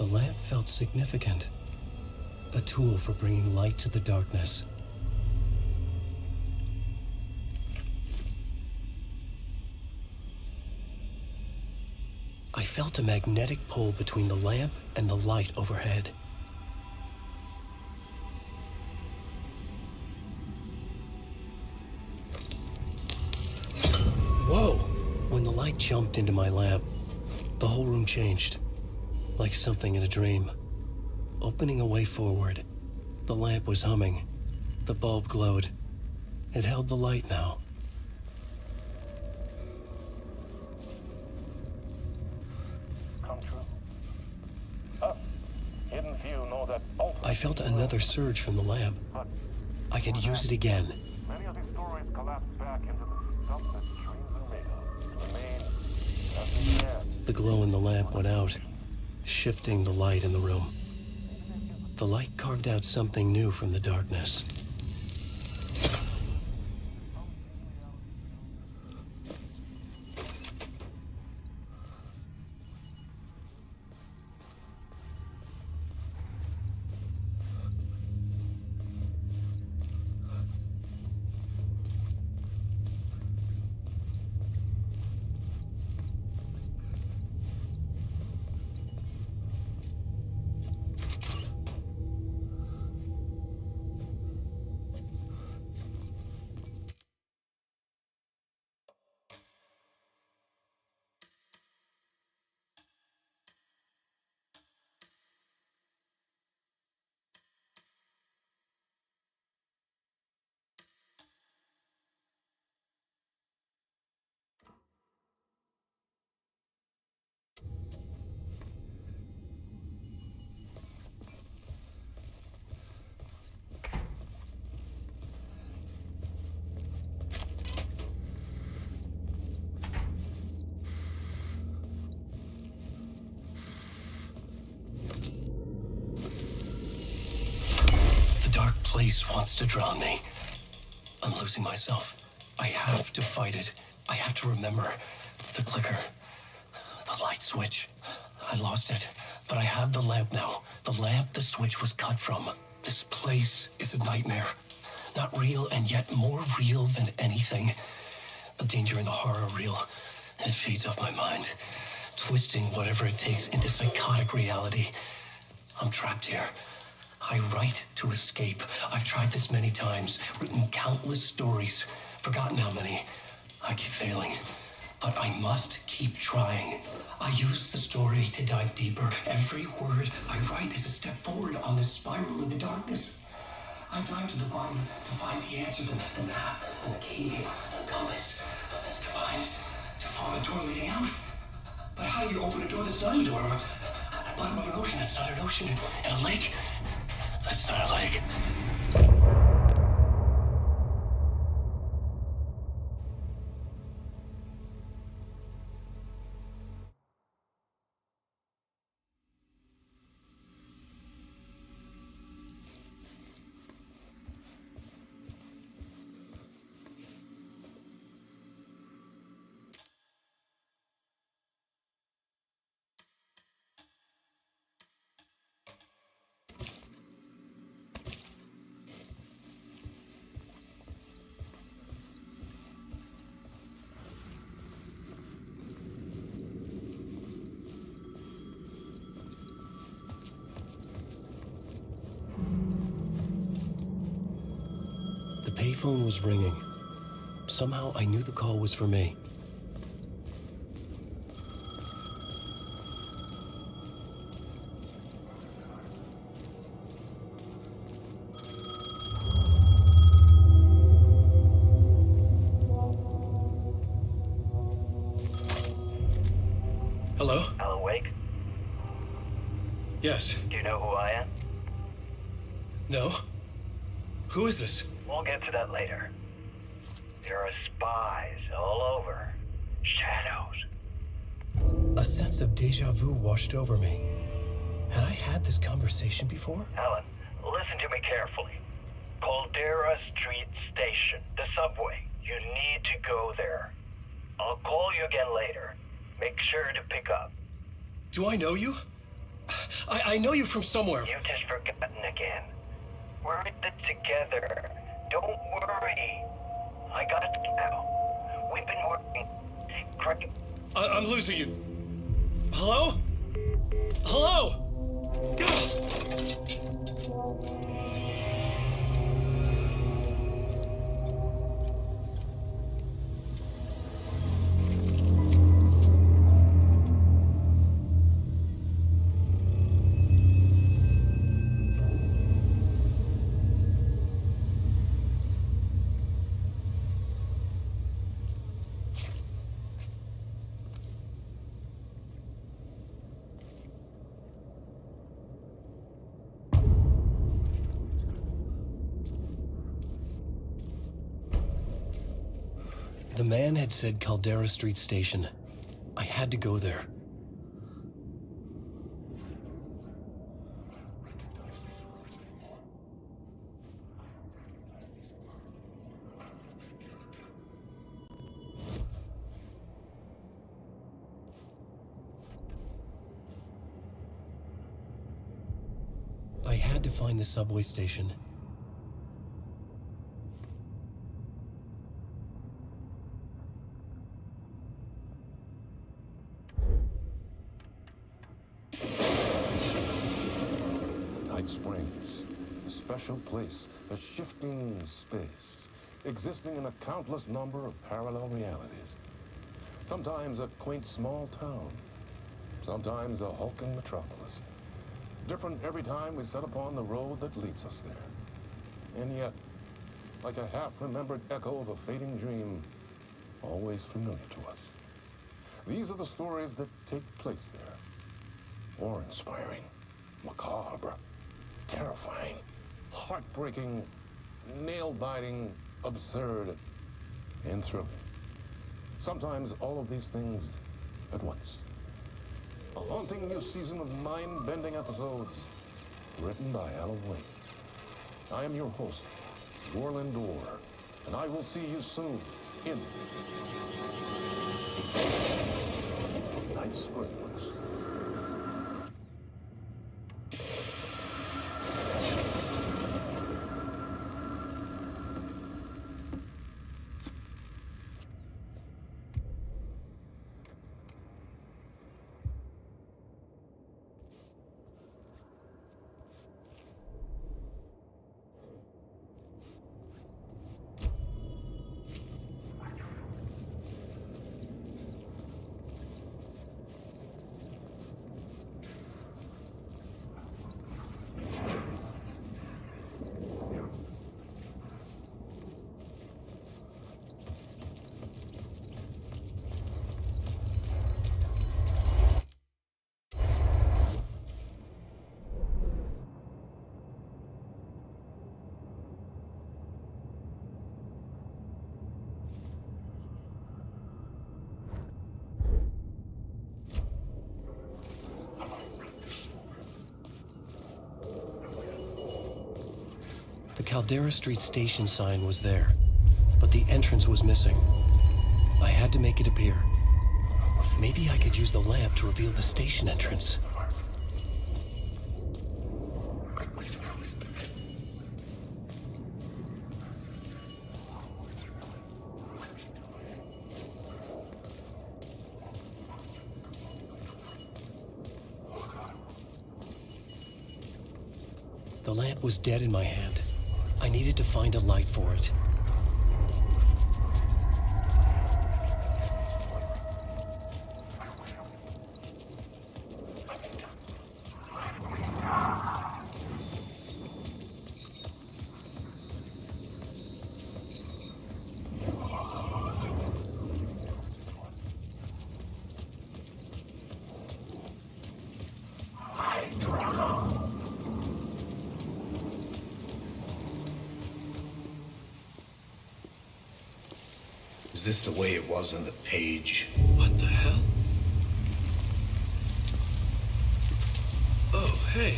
The lamp felt significant. A tool for bringing light to the darkness. I felt a magnetic pull between the lamp and the light overhead. Whoa! When the light jumped into my lamp, the whole room changed, like something in a dream. Opening a way forward, the lamp was humming. The bulb glowed. It held the light now. Come true. Us, Hidden Few, know that both. I felt another surge from the lamp. I could use it again. Many of these stories collapse back into the stuff that dreams are made of, to remain as they can. The glow in the lamp went out, shifting the light in the room. The light carved out something new from the darkness. Place wants to drown me. I'm losing myself. I have to fight it. I have to remember. The clicker. The light switch. I lost it. But I have the lamp now. The lamp the switch was cut from. This place is a nightmare. Not real and yet more real than anything. The danger and the horror are real. It feeds off my mind. Twisting whatever it takes into psychotic reality. I'm trapped here. I write to escape. I've tried this many times, written countless stories, forgotten how many. I keep failing, but I must keep trying. I use the story to dive deeper. Every word I write is a step forward on this spiral in the darkness. I dive to the bottom to find the answer, the map, and the key, and the compass. It's combined to form a door leading out. But how do you open a door that's not a door? At the bottom of an ocean that's not an ocean, and a lake that's not a lake. The payphone was ringing. Somehow I knew the call was for me. Hello? Alan Wake? Yes. Do you know who I am? No? Who is this? We'll get to that later. There are spies all over. Shadows. A sense of deja vu washed over me. Had I had this conversation before? Alan, listen to me carefully. Caldera Street Station, the subway. You need to go there. I'll call you again later. Make sure to pick up. Do I know you? I know you from somewhere. You just forgotten again. We're in it together. Don't worry. I got you now. We've been working. Great. I'm losing you. Hello? Hello? The man had said Caldera Street Station. I had to go there. I had to find the subway station. Springs, a special place, a shifting space, existing in a countless number of parallel realities. Sometimes a quaint small town, sometimes a hulking metropolis. Different every time we set upon the road that leads us there. And yet, like a half-remembered echo of a fading dream, always familiar to us. These are the stories that take place there. Awe-inspiring, macabre, terrifying, heartbreaking, nail-biting, absurd, and thrilling. Sometimes all of these things at once. A haunting new season of mind-bending episodes written by Alan Wake. I am your host, Warland Orr, and I will see you soon in Night Springs. The Caldera Street Station sign was there, but the entrance was missing. I had to make it appear. Maybe I could use the lamp to reveal the station entrance. The lamp was dead in my hand. I needed to find a light for it. Is this the way it was on the page? What the hell? Oh, hey.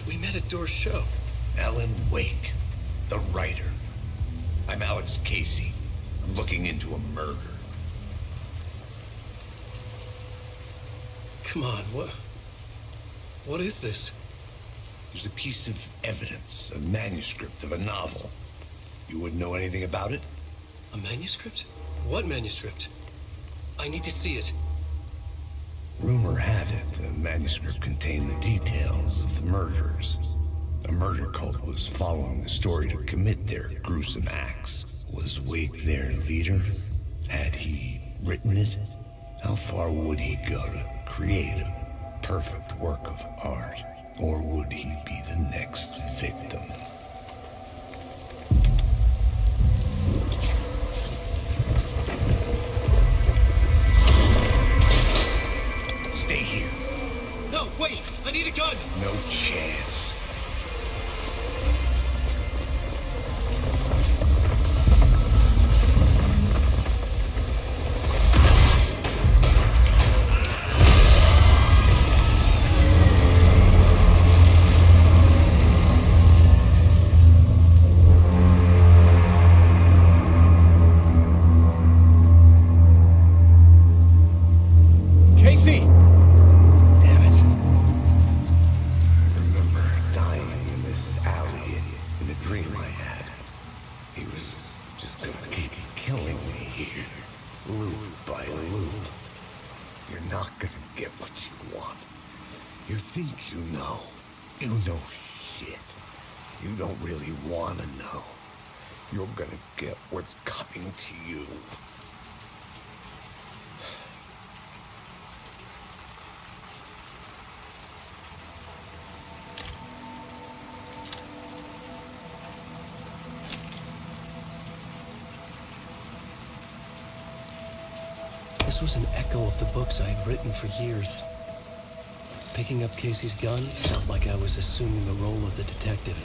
We met at Door's show. Alan Wake, the writer. I'm Alex Casey. I'm looking into a murder. Come on, What is this? There's a piece of evidence, a manuscript of a novel. You wouldn't know anything about it? A manuscript? What manuscript? I need to see it. Rumor had it the manuscript contained the details of the murders. A murder cult was following the story to commit their gruesome acts. Was Wake their leader? Had he written it? How far would he go to create a perfect work of art? Or would he be the next victim? Stay here. No, wait! I need a gun! No chance. Casey! Damn it. I remember dying in this alley in a dream I had. He was just gonna keep killing me here, loop by loop. You're not gonna get what you want. You think you know. You know shit. You don't really wanna know. You're gonna get what's coming to you. This was an echo of the books I had written for years. Picking up Casey's gun felt like I was assuming the role of the detective.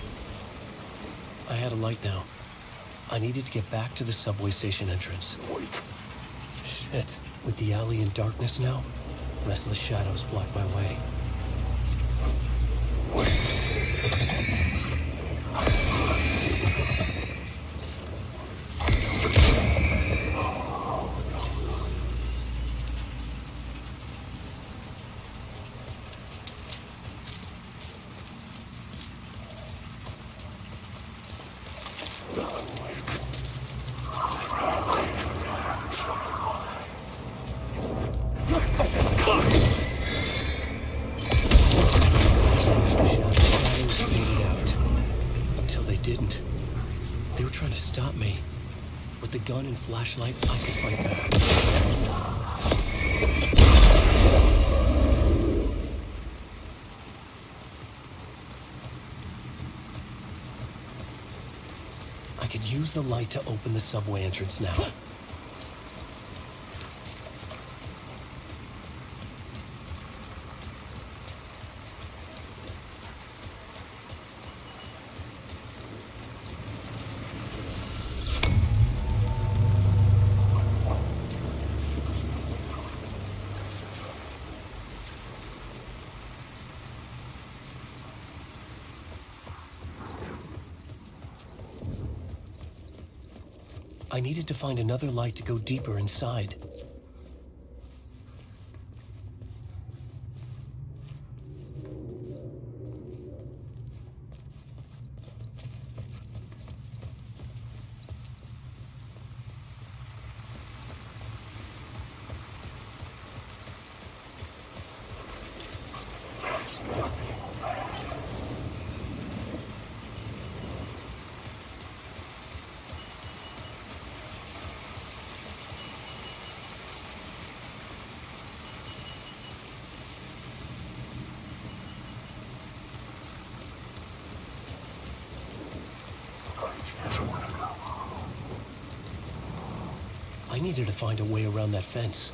I had a light now. I needed to get back to the subway station entrance. Shit. With the alley in darkness now, restless shadows block my way. Stop me. With the gun and flashlight, I could fight back. I could use the light to open the subway entrance now. I needed to find another light to go deeper inside. I needed to find a way around that fence.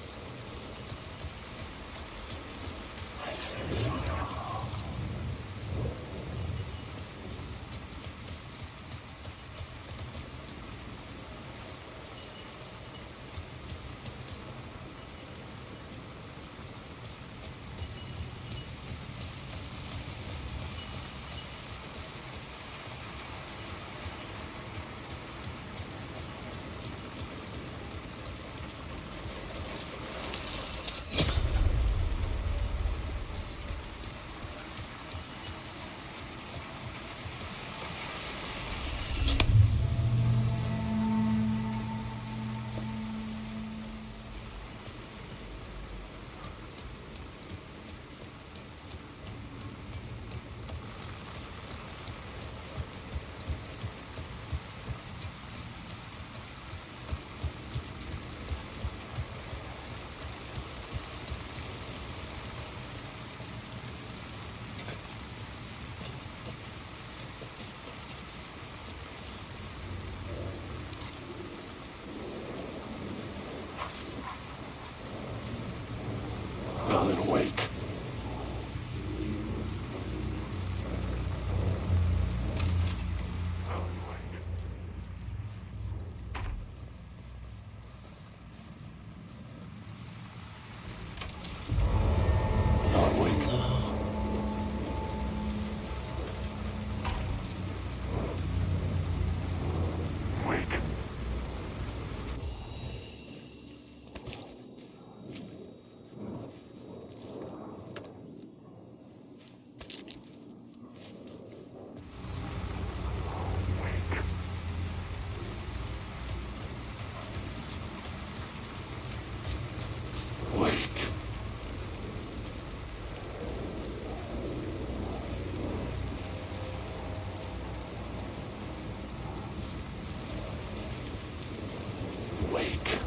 Alan, awake. Alan, awake. Alan, wake. Wake. Wake. Wake. Wake.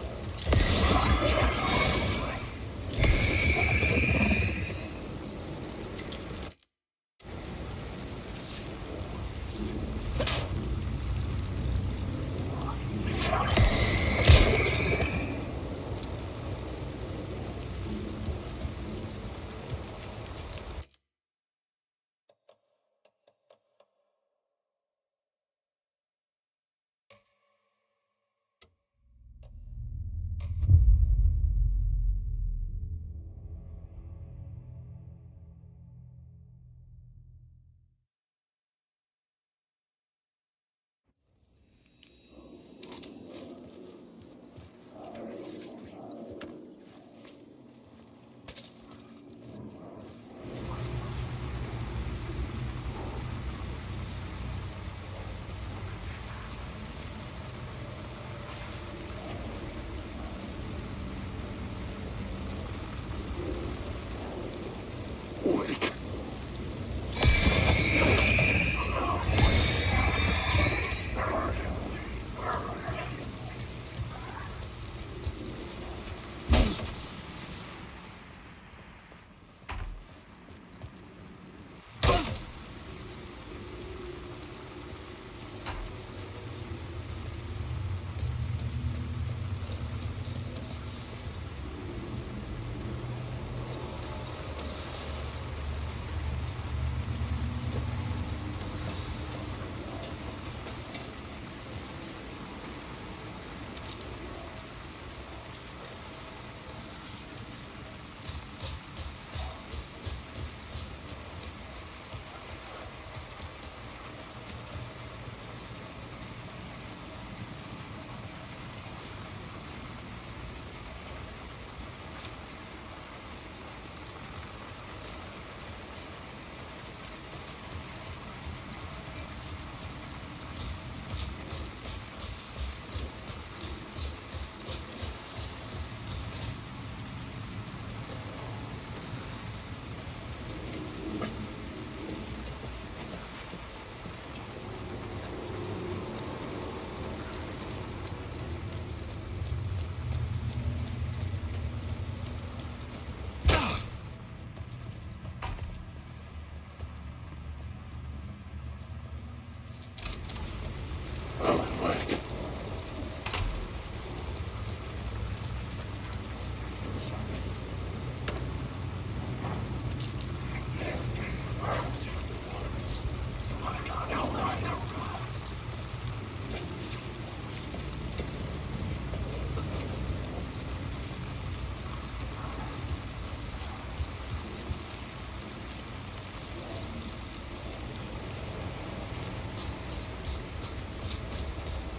Alan, wake.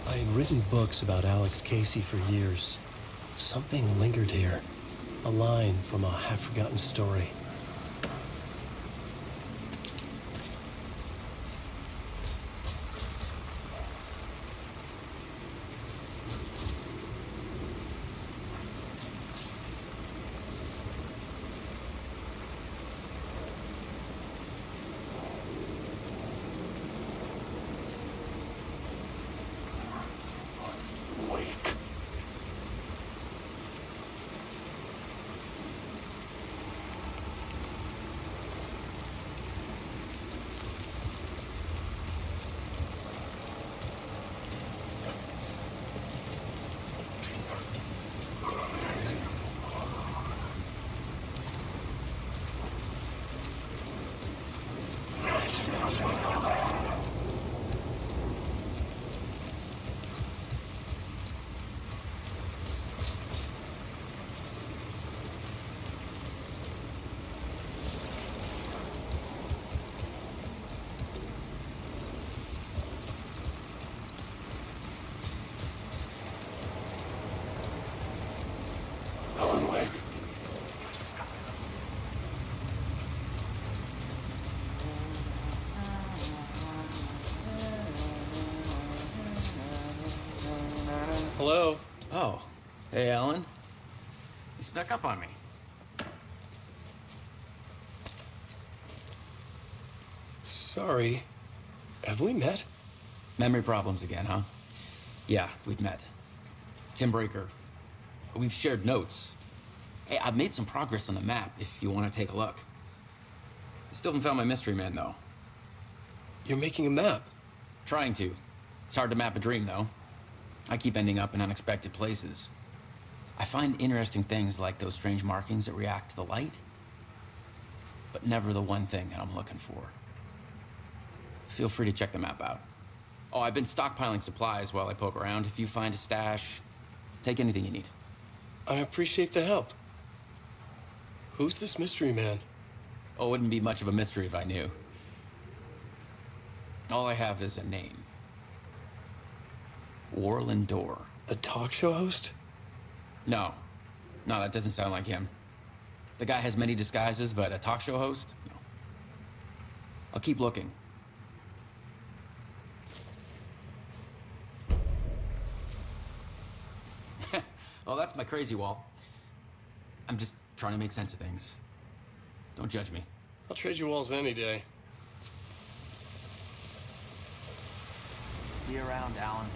I had written books about Alex Casey for years. Something lingered here. A line from a half-forgotten story. Wake. Alan Wake. Hello? Oh, hey, Alan. You snuck up on me. Sorry. Have we met? Memory problems again, huh? Yeah, we've met. Tim Breaker. We've shared notes. Hey, I've made some progress on the map if you want to take a look. I still haven't found my mystery man, though. You're making a map. Trying to. It's hard to map a dream, though. I keep ending up in unexpected places. I find interesting things like those strange markings that react to the light, but never the one thing that I'm looking for. Feel free to check the map out. Oh, I've been stockpiling supplies while I poke around. If you find a stash, take anything you need. I appreciate the help. Who's this mystery man? Oh, it wouldn't be much of a mystery if I knew. All I have is a name. Warland Door. The talk show host? No. No, that doesn't sound like him. The guy has many disguises, but a talk show host? No. I'll keep looking. Oh, that's my crazy wall. I'm just trying to make sense of things. Don't judge me. I'll trade you walls any day. See you around, Alan.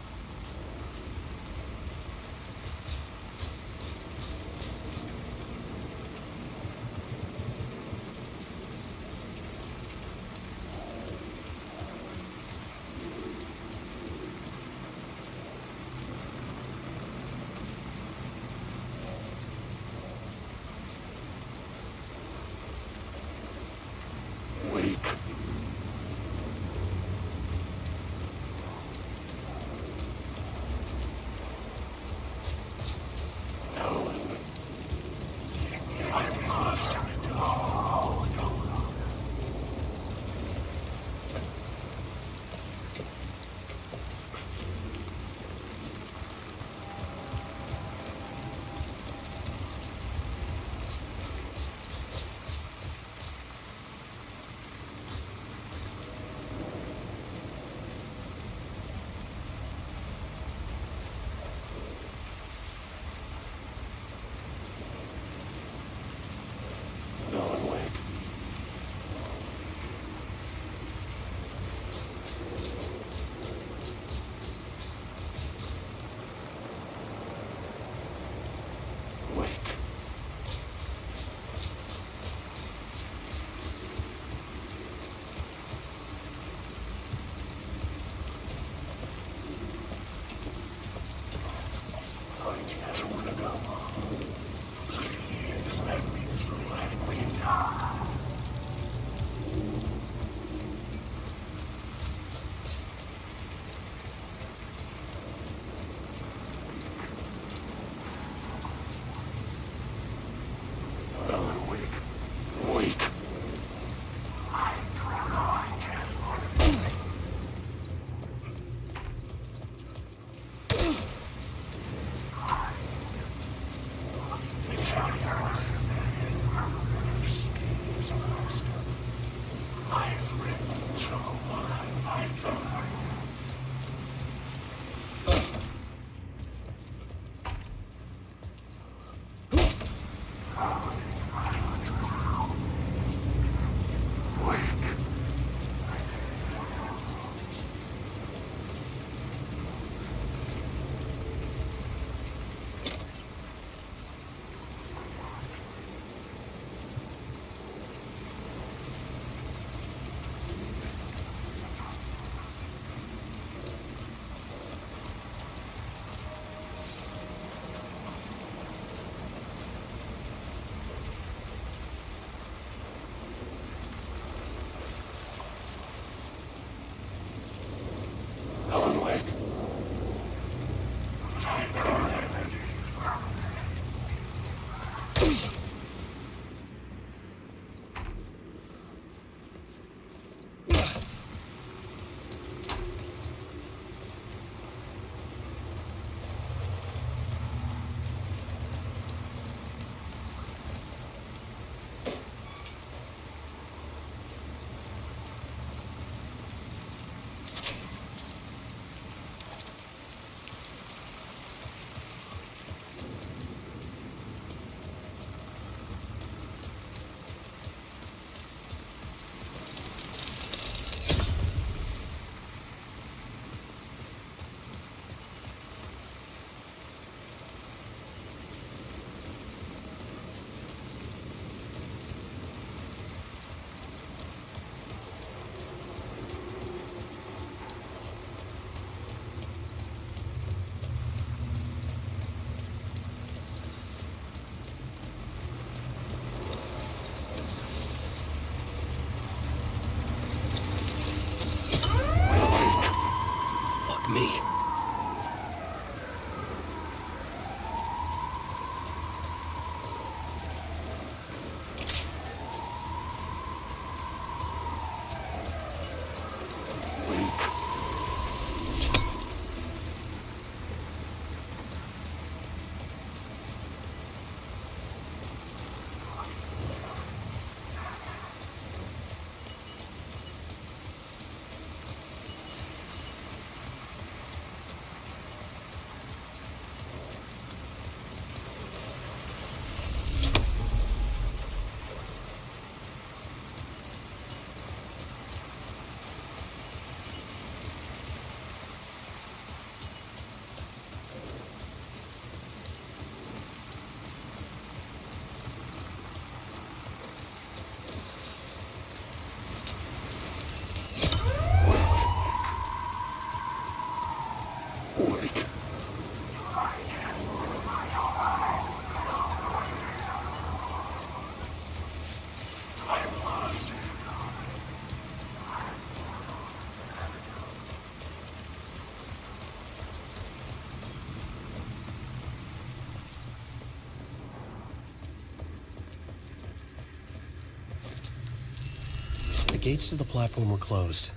gates to the platform were closed.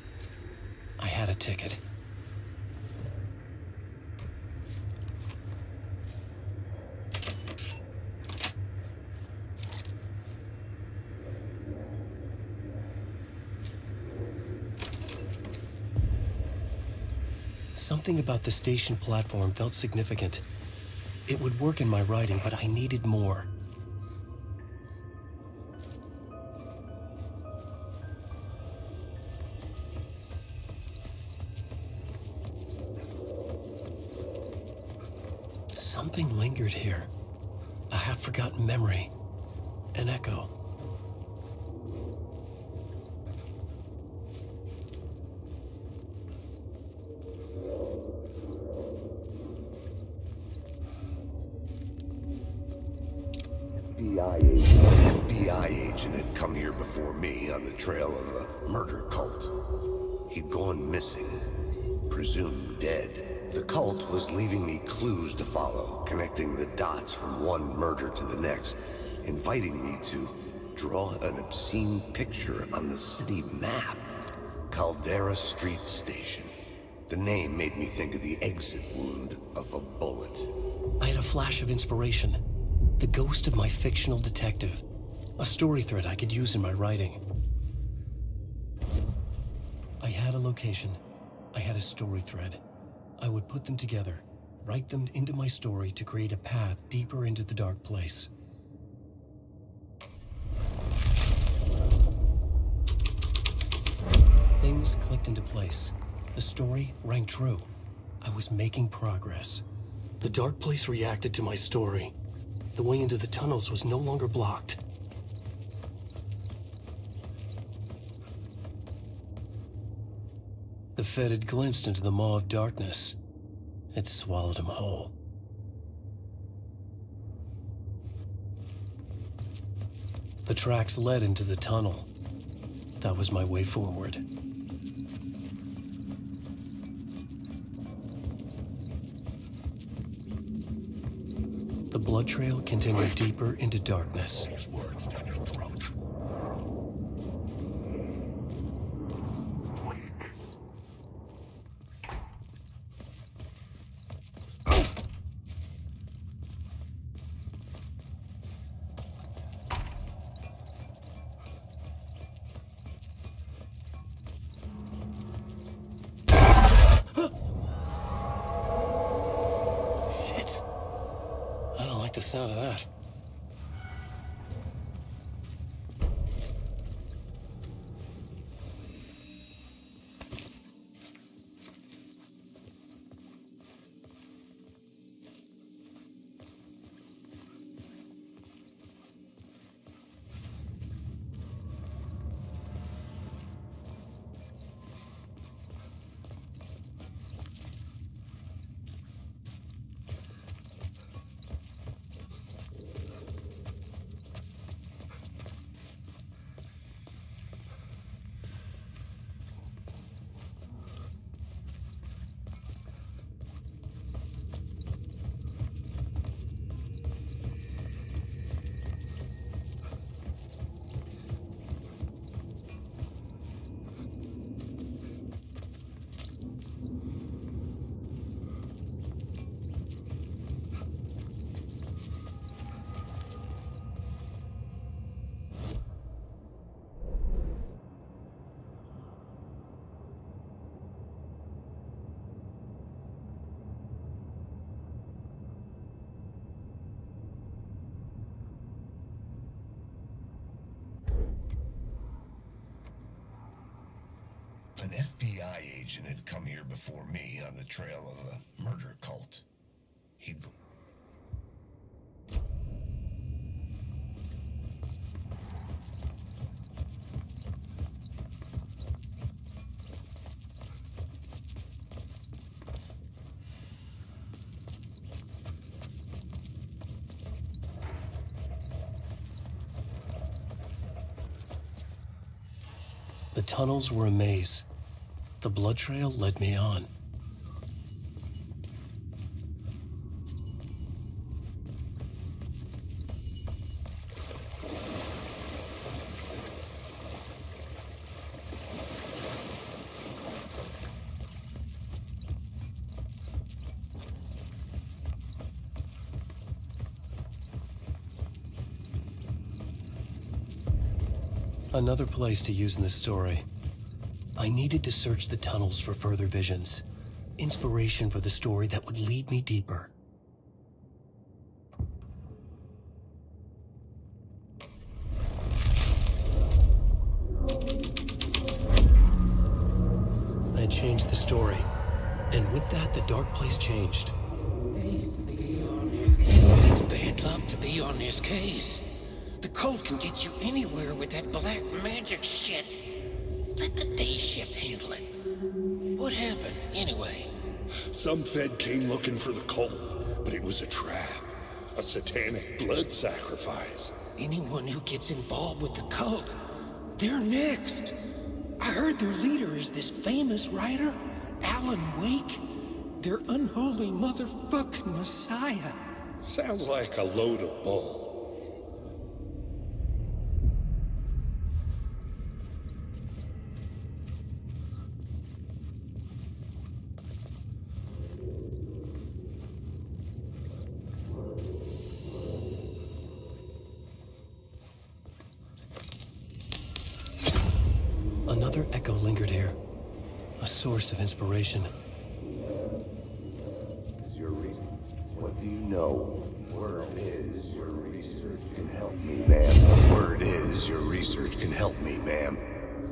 I had a ticket. Something about the station platform felt significant. It would work in my writing, but I needed more. Something lingered here. A half-forgotten memory. An echo. An FBI agent had come here before me on the trail of a murder cult. He'd gone missing, presumed dead. The cult was leaving me clues to follow, connecting the dots from one murder to the next, inviting me to draw an obscene picture on the city map. Caldera Street Station. The name made me think of the exit wound of a bullet. I had a flash of inspiration. The ghost of my fictional detective. A story thread I could use in my writing. I had a location. I had a story thread. I would put them together, write them into my story to create a path deeper into the dark place. Things clicked into place. The story rang true. I was making progress. The dark place reacted to my story. The way into the tunnels was no longer blocked. The Fed had glimpsed into the maw of darkness. It swallowed him whole. The tracks led into the tunnel. That was my way forward. The blood trail continued deeper into darkness. Those words down your throat. Shit. I don't like the sound of that. An FBI agent had come here before me on the trail of a murder cult. He'd... The tunnels were a maze. The blood trail led me on. Another place to use in the story. I needed to search the tunnels for further visions. Inspiration for the story that would lead me deeper. I changed the story. And with that, the dark place changed. It's bad luck to be on this case. The cult can get you anywhere with that black magic shit. Let the day shift handle it. What happened, anyway? Some Fed came looking for the cult, but it was a trap. A satanic blood sacrifice. Anyone who gets involved with the cult, they're next. I heard their leader is this famous writer, Alan Wake. Their unholy motherfucking messiah. Sounds like a load of bull. Another echo lingered here. A source of inspiration. Your reading. What do you know? Word is your research can help me, ma'am. Word is your research can help me, ma'am.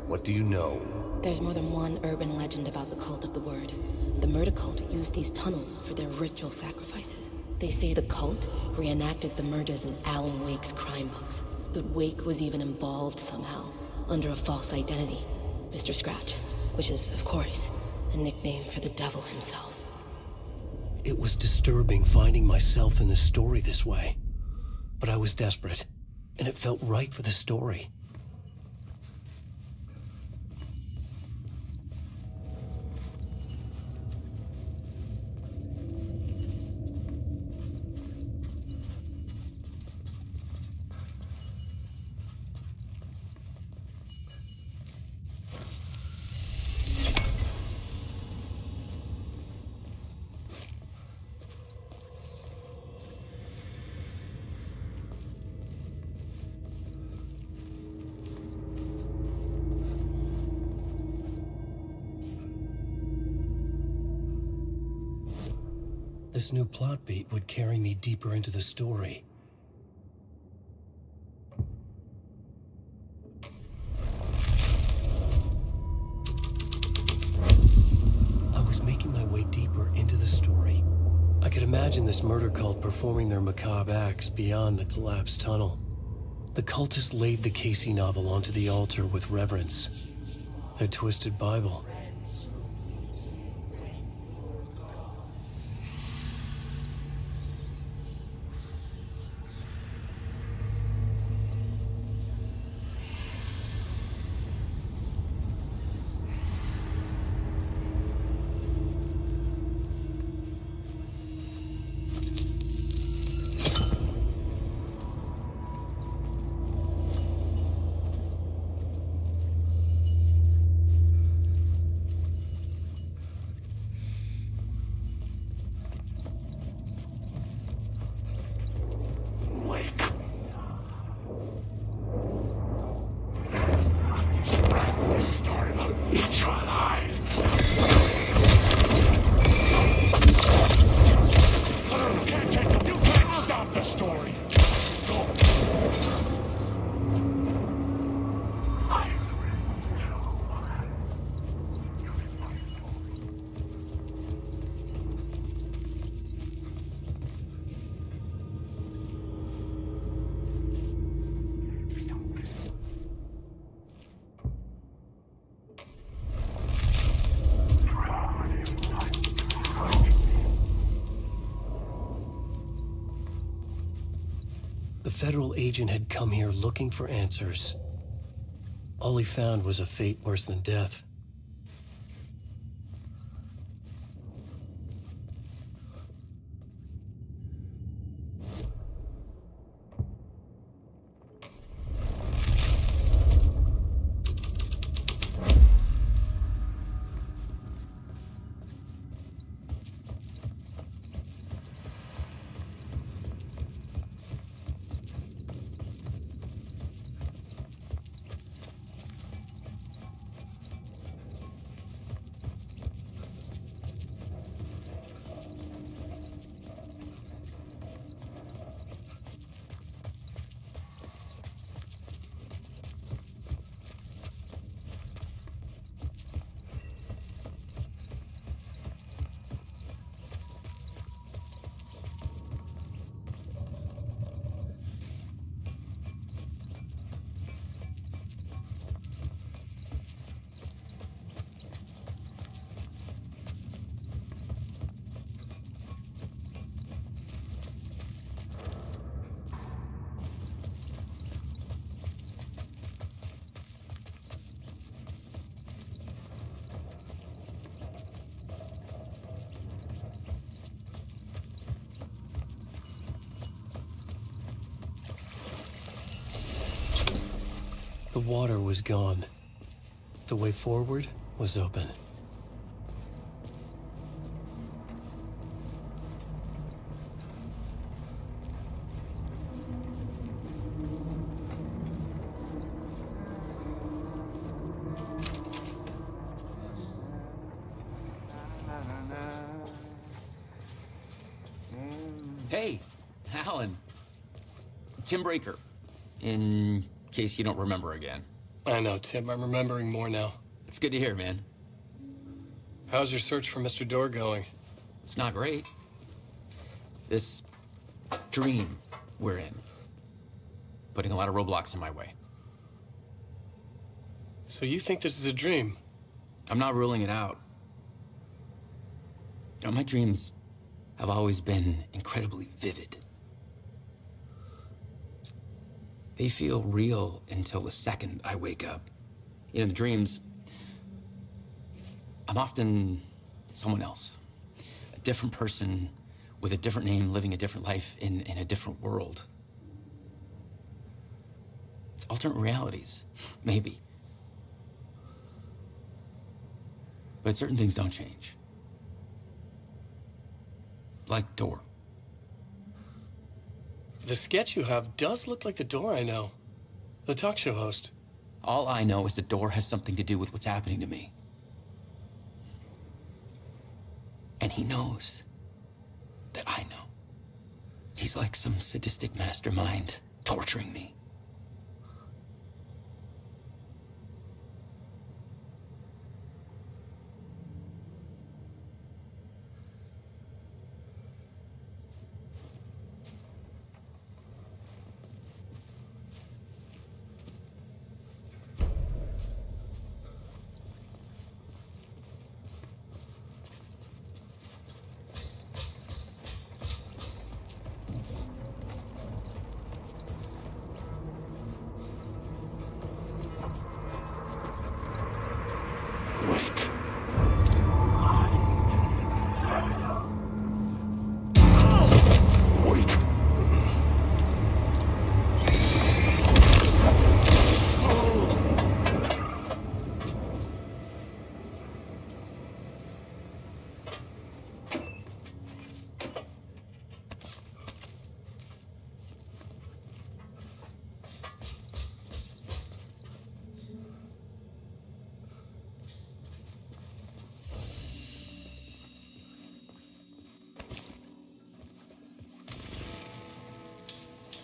What do you know? There's more than one urban legend about the Cult of the Word. The murder cult used these tunnels for their ritual sacrifices. They say the cult reenacted the murders in Alan Wake's crime books. That Wake was even involved somehow, under a false identity. Mr. Scratch, which is, of course, a nickname for the devil himself. It was disturbing finding myself in the story this way. But I was desperate, and it felt right for the story. This new plot beat would carry me deeper into the story. I was making my way deeper into the story. I could imagine this murder cult performing their macabre acts beyond the collapsed tunnel. The cultists laid the Casey novel onto the altar with reverence. Their twisted Bible. The federal agent had come here looking for answers. All he found was a fate worse than death. The water was gone. The way forward was open. Hey, Alan. Tim Breaker. In case you don't remember again. I know, Tim. I'm remembering more now. It's good to hear, man. How's your search for Mr. Door going? It's not great. This dream we're in, putting a lot of roadblocks in my way. So you think this is a dream? I'm not ruling it out. You know, my dreams have always been incredibly vivid. They feel real until the second I wake up. In the dreams, I'm often someone else. A different person with a different name, living a different life in a different world. It's alternate realities, maybe. But certain things don't change. Like Door. The sketch you have does look like the Door I know. The talk show host. All I know is the Door has something to do with what's happening to me. And he knows that I know. He's like some sadistic mastermind torturing me.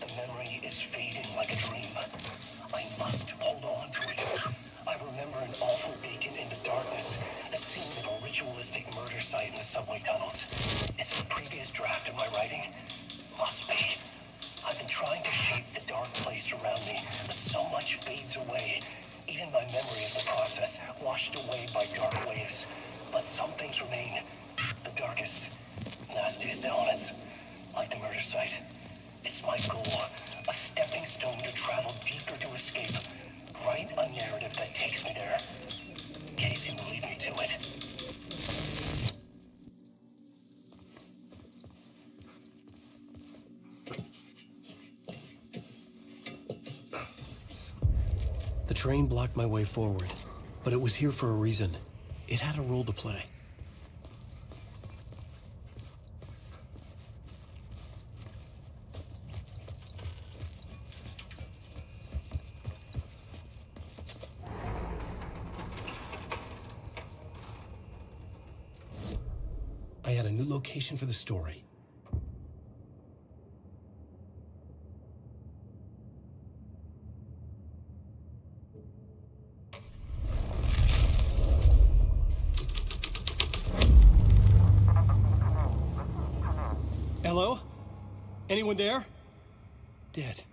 The memory is fading like a dream. I must hold on to it. I remember an awful beacon in the darkness, a scene of a ritualistic murder site in the subway tunnels. Is it a previous draft of my writing? Must be. I've been trying to shape the dark place around me, but so much fades away. Even my memory of the process, washed away by dark waves. But some things remain. The darkest, nastiest elements, like the murder site. It's my goal, a stepping stone to travel deeper to escape. Write a narrative that takes me there. Casey will lead me to it. The train blocked my way forward, but it was here for a reason. It had a role to play. I had a new location for the story. Hello? Anyone there? Dead.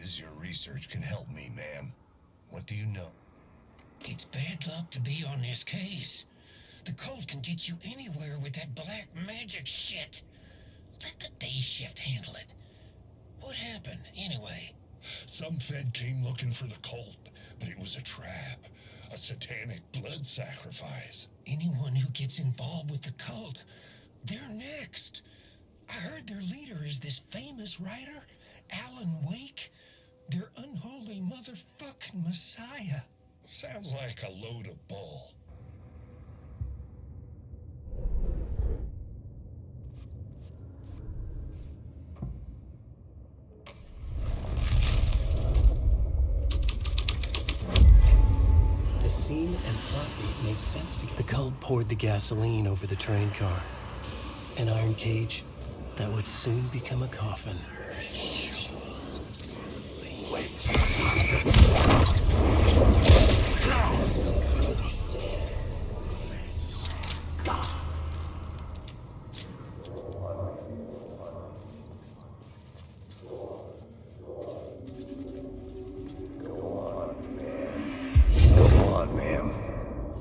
is your research can help me, ma'am. What do you know? It's bad luck to be on this case. The cult can get you anywhere with that black magic shit. Let the day shift handle it. What happened, anyway? Some Fed came looking for the cult, but it was a trap. A satanic blood sacrifice. Anyone who gets involved with the cult, they're next. I heard their leader is this famous writer, Alan Wake. Their unholy motherfucking messiah. Sounds like a load of bull. The scene and plot beat made sense together. The cult poured the gasoline over the train car. An iron cage that would soon become a coffin.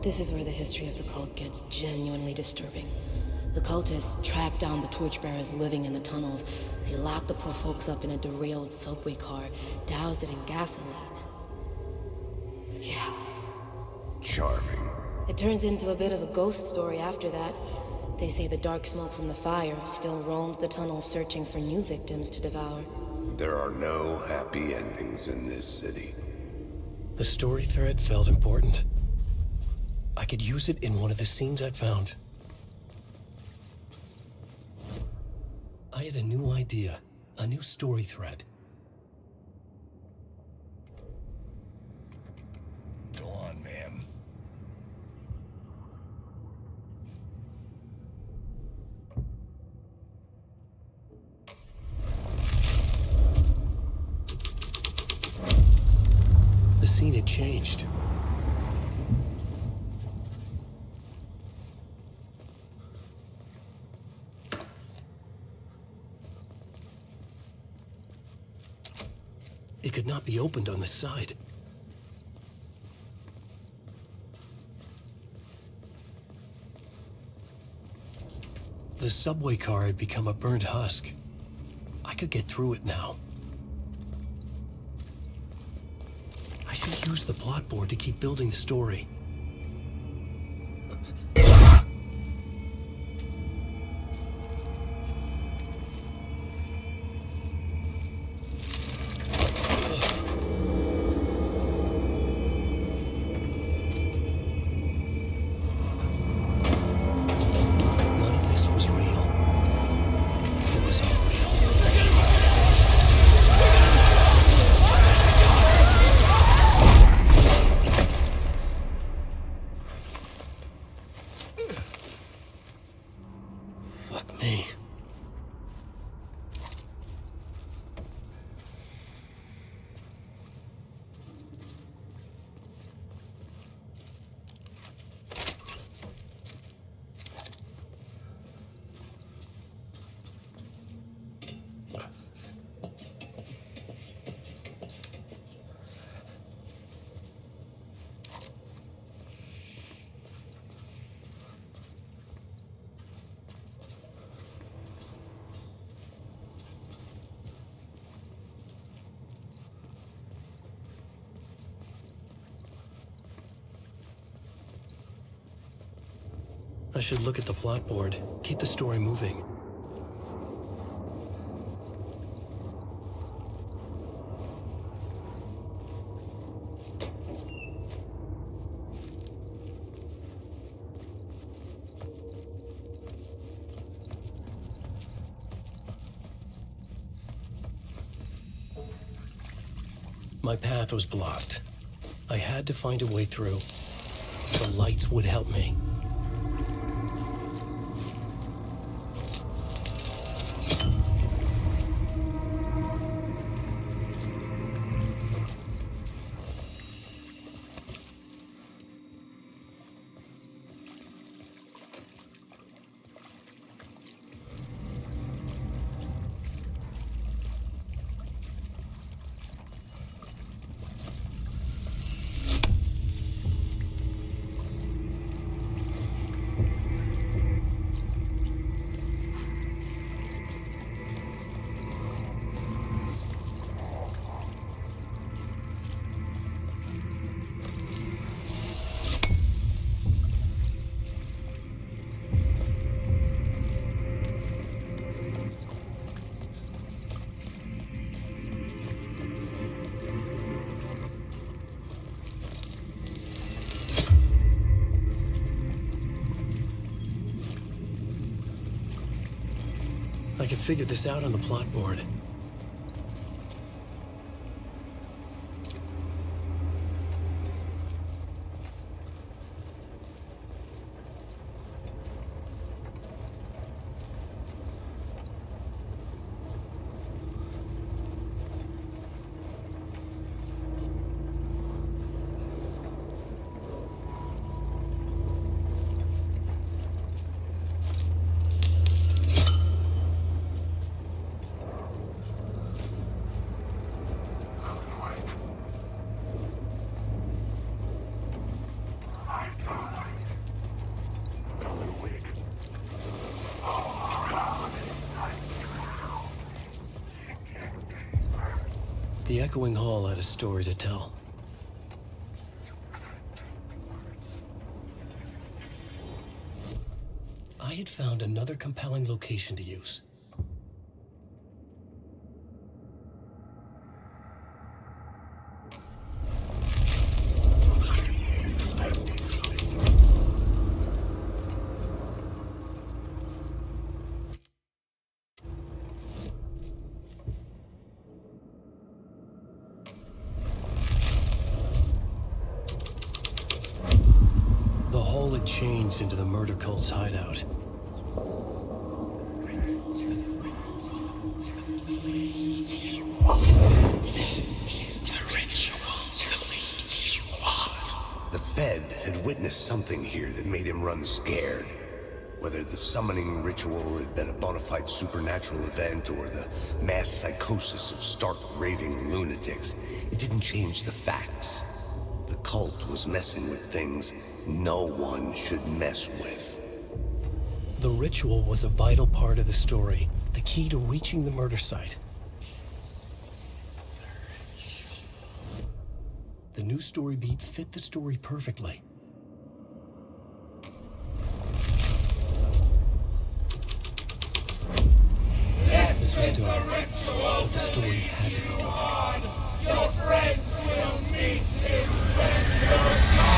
This is where the history of the cult gets genuinely disturbing. The cultists tracked down the torchbearers living in the tunnels. They locked the poor folks up in a derailed subway car, doused it in gasoline. Yeah. Charming. It turns into a bit of a ghost story after that. They say the dark smoke from the fire still roams the tunnels searching for new victims to devour. There are no happy endings in this city. The story thread felt important. I could use it in one of the scenes I'd found. I had a new idea, a new story thread. Go on, ma'am. The scene had changed. It could not be opened on the side. The subway car had become a burnt husk. I could get through it now. I should use the plot board to keep building the story. I should look at the plot board, keep the story moving. My path was blocked. I had to find a way through. The lights would help me. I could figure this out on the plot board. The echoing hall had a story to tell. I had found another compelling location to use. Changed into the murder cult's hideout. The Fed had witnessed something here that made him run scared. Whether the summoning ritual had been a bona fide supernatural event or the mass psychosis of stark raving lunatics, it didn't change the facts. The cult was messing with things no one should mess with. The ritual was a vital part of the story, the key to reaching the murder site. The new story beat fit the story perfectly. This was dark, but the story had to be dark. Your friends will meet him when you're gone.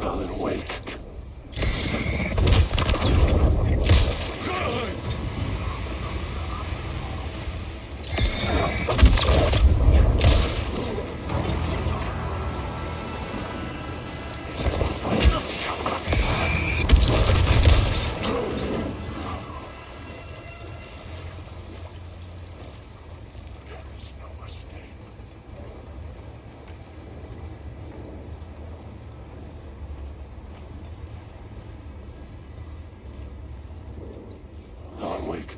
Alan Wake. Alan Wake.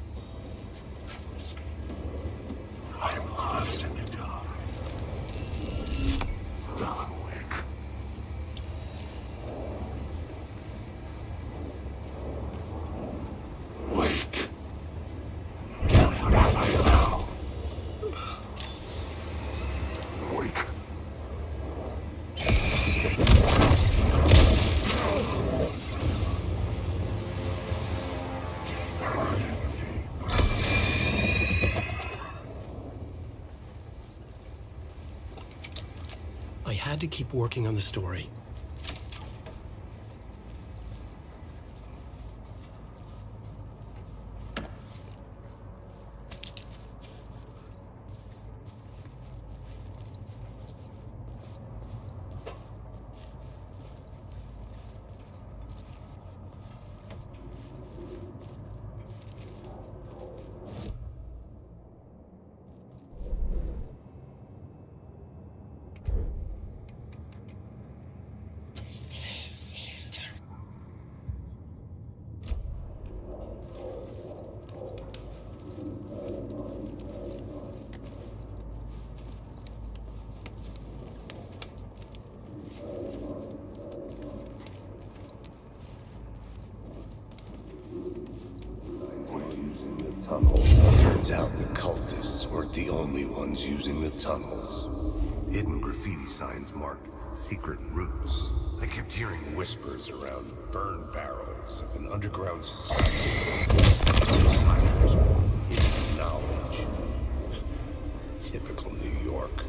I am lost in the dark. Alan Wake. Wake. Wake. I had to keep working on the story. Turns out the cultists weren't the only ones using the tunnels. Hidden graffiti signs marked secret routes. I kept hearing whispers around burn barrels of an underground society. Outsiders with hidden knowledge. Typical New York.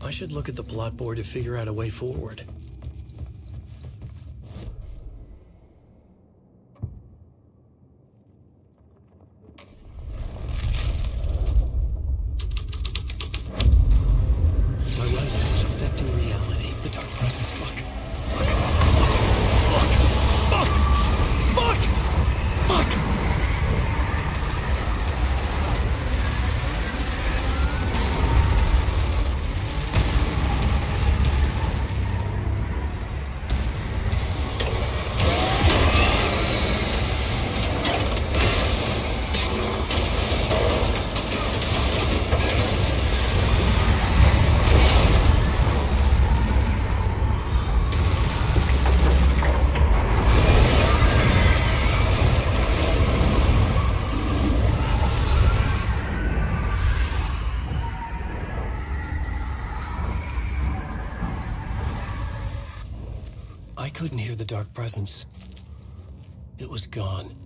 I should look at the plot board to figure out a way forward. My writing was affecting reality. The dark presence, fuck. I couldn't hear the dark presence. It was gone.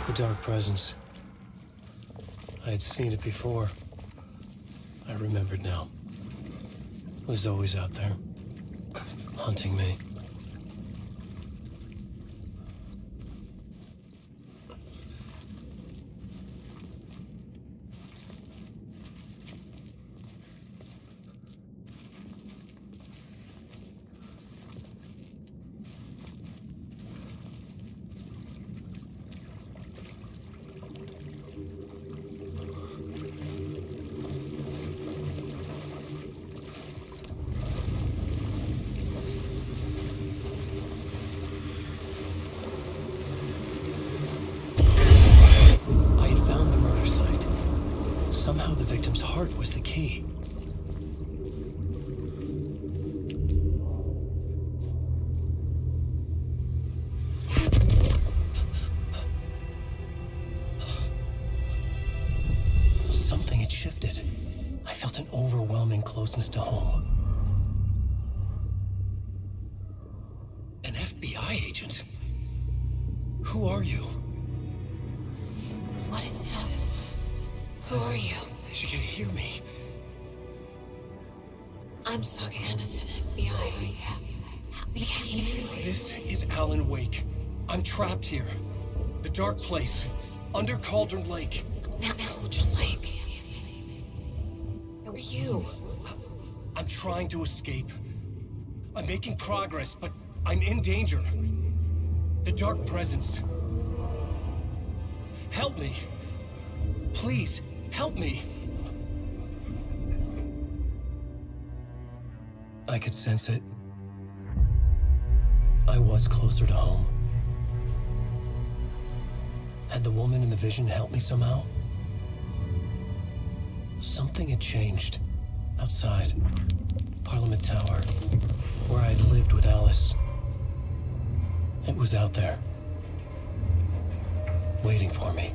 The dark presence. I had seen it before. I remembered now. It was always out there, hunting me. Somehow the victim's heart was the key. Something had shifted. I felt an overwhelming closeness to home. An FBI agent? Who are you? What is this? Who are you? She can hear me. I'm Saga Anderson, FBI. Help me. This is Alan Wake. I'm trapped here. The dark place. Under Cauldron Lake. Not Cauldron Lake. Who are you? I'm trying to escape. I'm making progress, but I'm in danger. The dark presence. Help me. Please, help me. I could sense it. I was closer to home. Had the woman in the vision helped me somehow? Something had changed. Outside. Parliament Tower. Where I'd lived with Alice. It was out there. Waiting for me.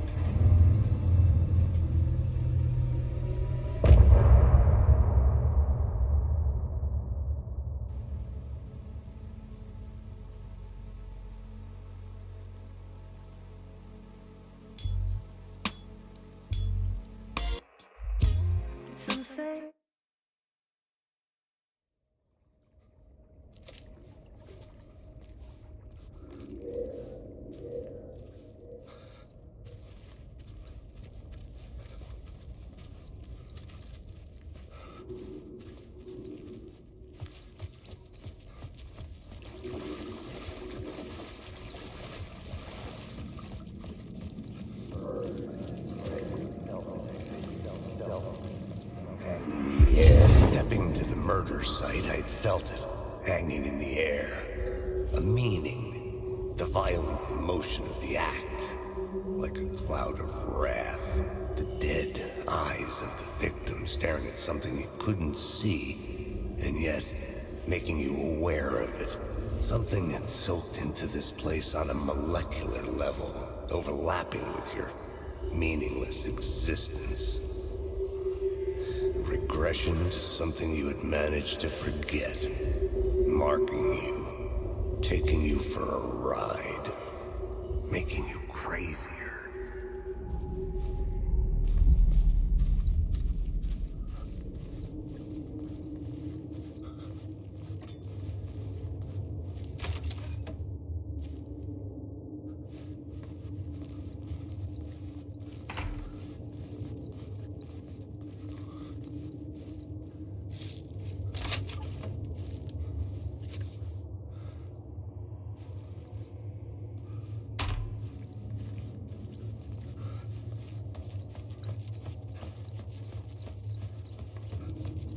Stepping to the murder site, I'd felt it, hanging in the air. A meaning. The violent emotion of the act, like a cloud of wrath. The dead eyes of the victim staring at something you couldn't see, and yet making you aware of it. Something had soaked into this place on a molecular level, overlapping with your meaningless existence. Regression to something you had managed to forget, marking you, taking you for a ride, making you crazier.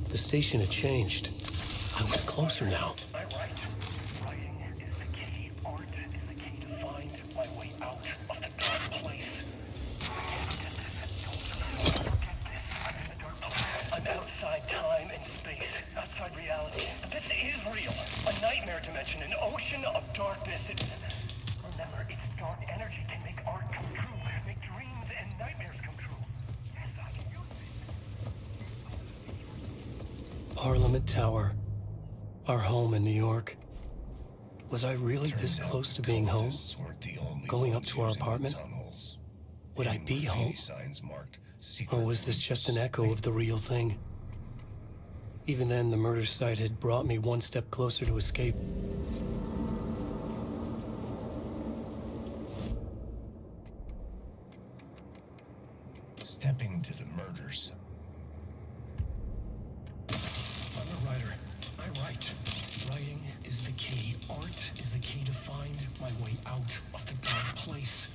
The station had changed. I was closer now. I'm right. Writing is the key. Art is the key to find my way out of the dark place. I can't get this. Don't forget this. I'm in the dark place. I'm outside time and space. Outside reality. But this is real. A nightmare dimension. An ocean of darkness. Remember, its dark energy can make art come true. Make dreams and nightmares come true. Yes, I can use this. Parliament Tower. Our home in New York. Was I really this close to being home? Going up to our apartment? Would I be home? Or was this just an echo of the real thing? Even then, the murder site had brought me one step closer to escape. Stepping to the murders. I'm a writer. I write. Writing is the key. Art is the key to find my way out of the dark place.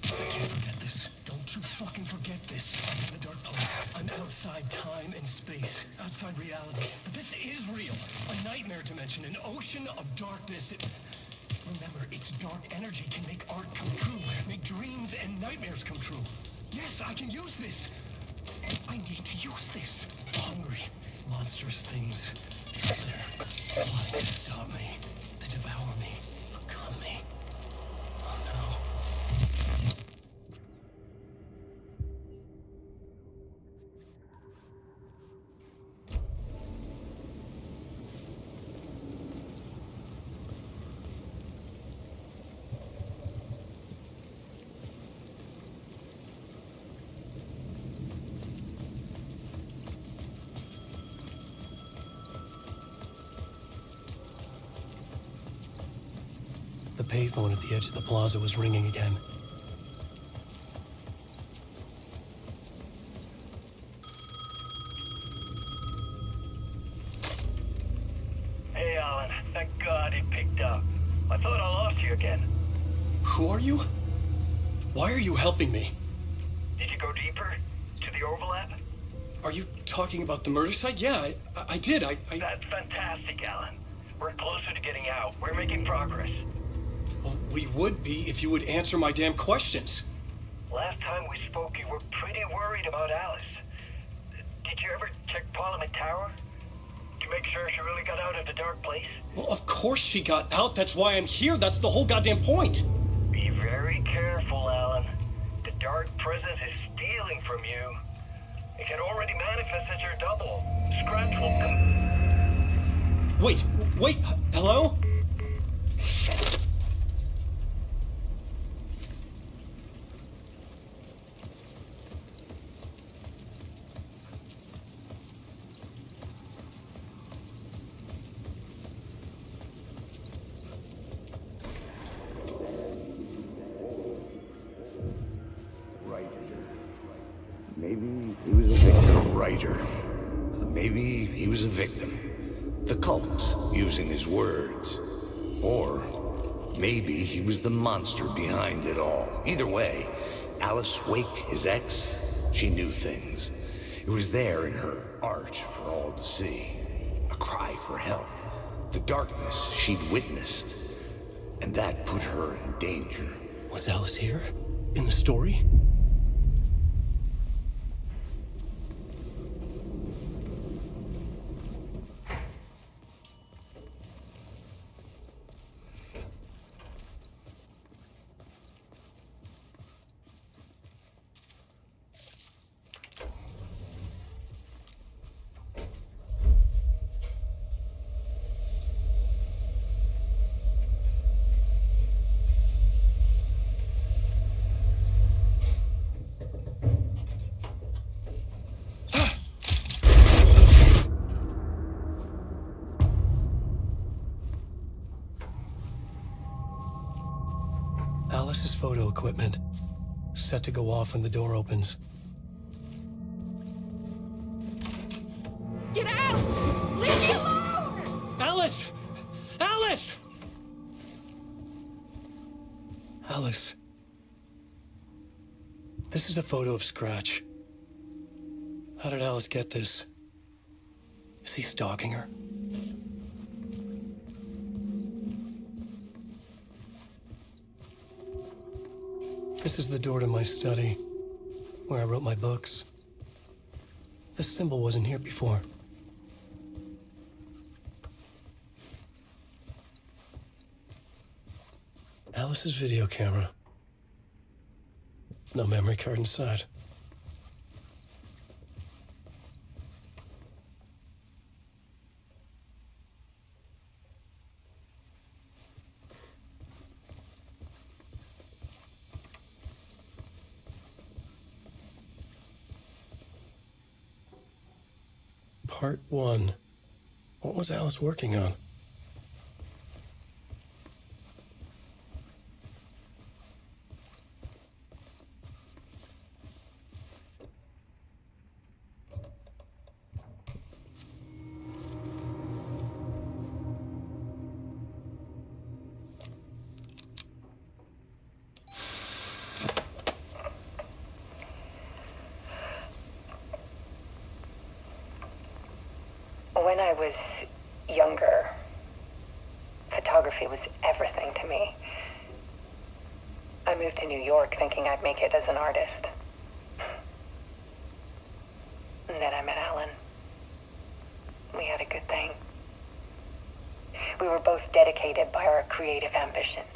I can't forget this. Don't you fucking forget this. I'm in the dark place. I'm outside time and space. Outside reality. But this is real. A nightmare dimension. An ocean of darkness. Remember, its dark energy can make art come true. Make dreams and nightmares come true. Yes, I can use this. I need to use this. Hungry, monstrous things. They're plotting to stop me, to devour me, become me. Oh no. The payphone at the edge of the plaza was ringing again. Hey, Alan. Thank God he picked up. I thought I lost you again. Who are you? Why are you helping me? Did you go deeper? To the overlap? Are you talking about the murder site? Yeah, I did. That's fantastic, Alan. We're closer to getting out. We're making progress. Well, we would be if you would answer my damn questions. Last time we spoke, you were pretty worried about Alice. Did you ever check Parliament Tower? To make sure she really got out of the dark place? Well, of course she got out. That's why I'm here. That's the whole goddamn point. Be very careful, Alan. The dark presence is stealing from you. It can already manifest as your double. Scratch will come... Wait, hello? Maybe he was a victim. Writer. Maybe he was a victim. The cult, using his words. Or maybe he was the monster behind it all. Either way, Alice Wake, his ex, she knew things. It was there in her art for all to see. A cry for help. The darkness she'd witnessed. And that put her in danger. Was Alice here? In the story? Alice's photo equipment, set to go off when the door opens. Get out! Leave me alone! Alice! Alice! Alice. This is a photo of Scratch. How did Alice get this? Is he stalking her? This is the door to my study, where I wrote my books. This symbol wasn't here before. Alice's video camera. No memory card inside. Part 1. What was Alice working on? When I was younger, photography was everything to me. I moved to New York thinking I'd make it as an artist. And then I met Alan. We had a good thing. We were both dedicated by our creative ambitions.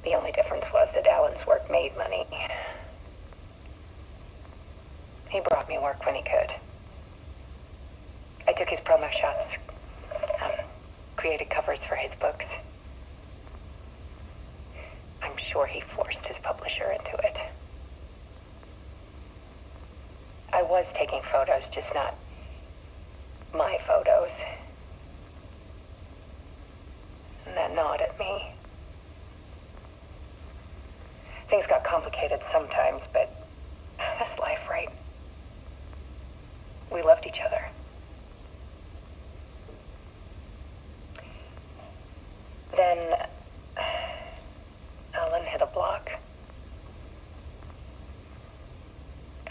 The only difference was that Alan's work made money. He brought me work when he could. I took his promo shots, created covers for his books. I'm sure he forced his publisher into it. I was taking photos, just not my photos. And that gnawed at me. Things got complicated sometimes, but that's life, right? We loved each other. Then Alan hit a block.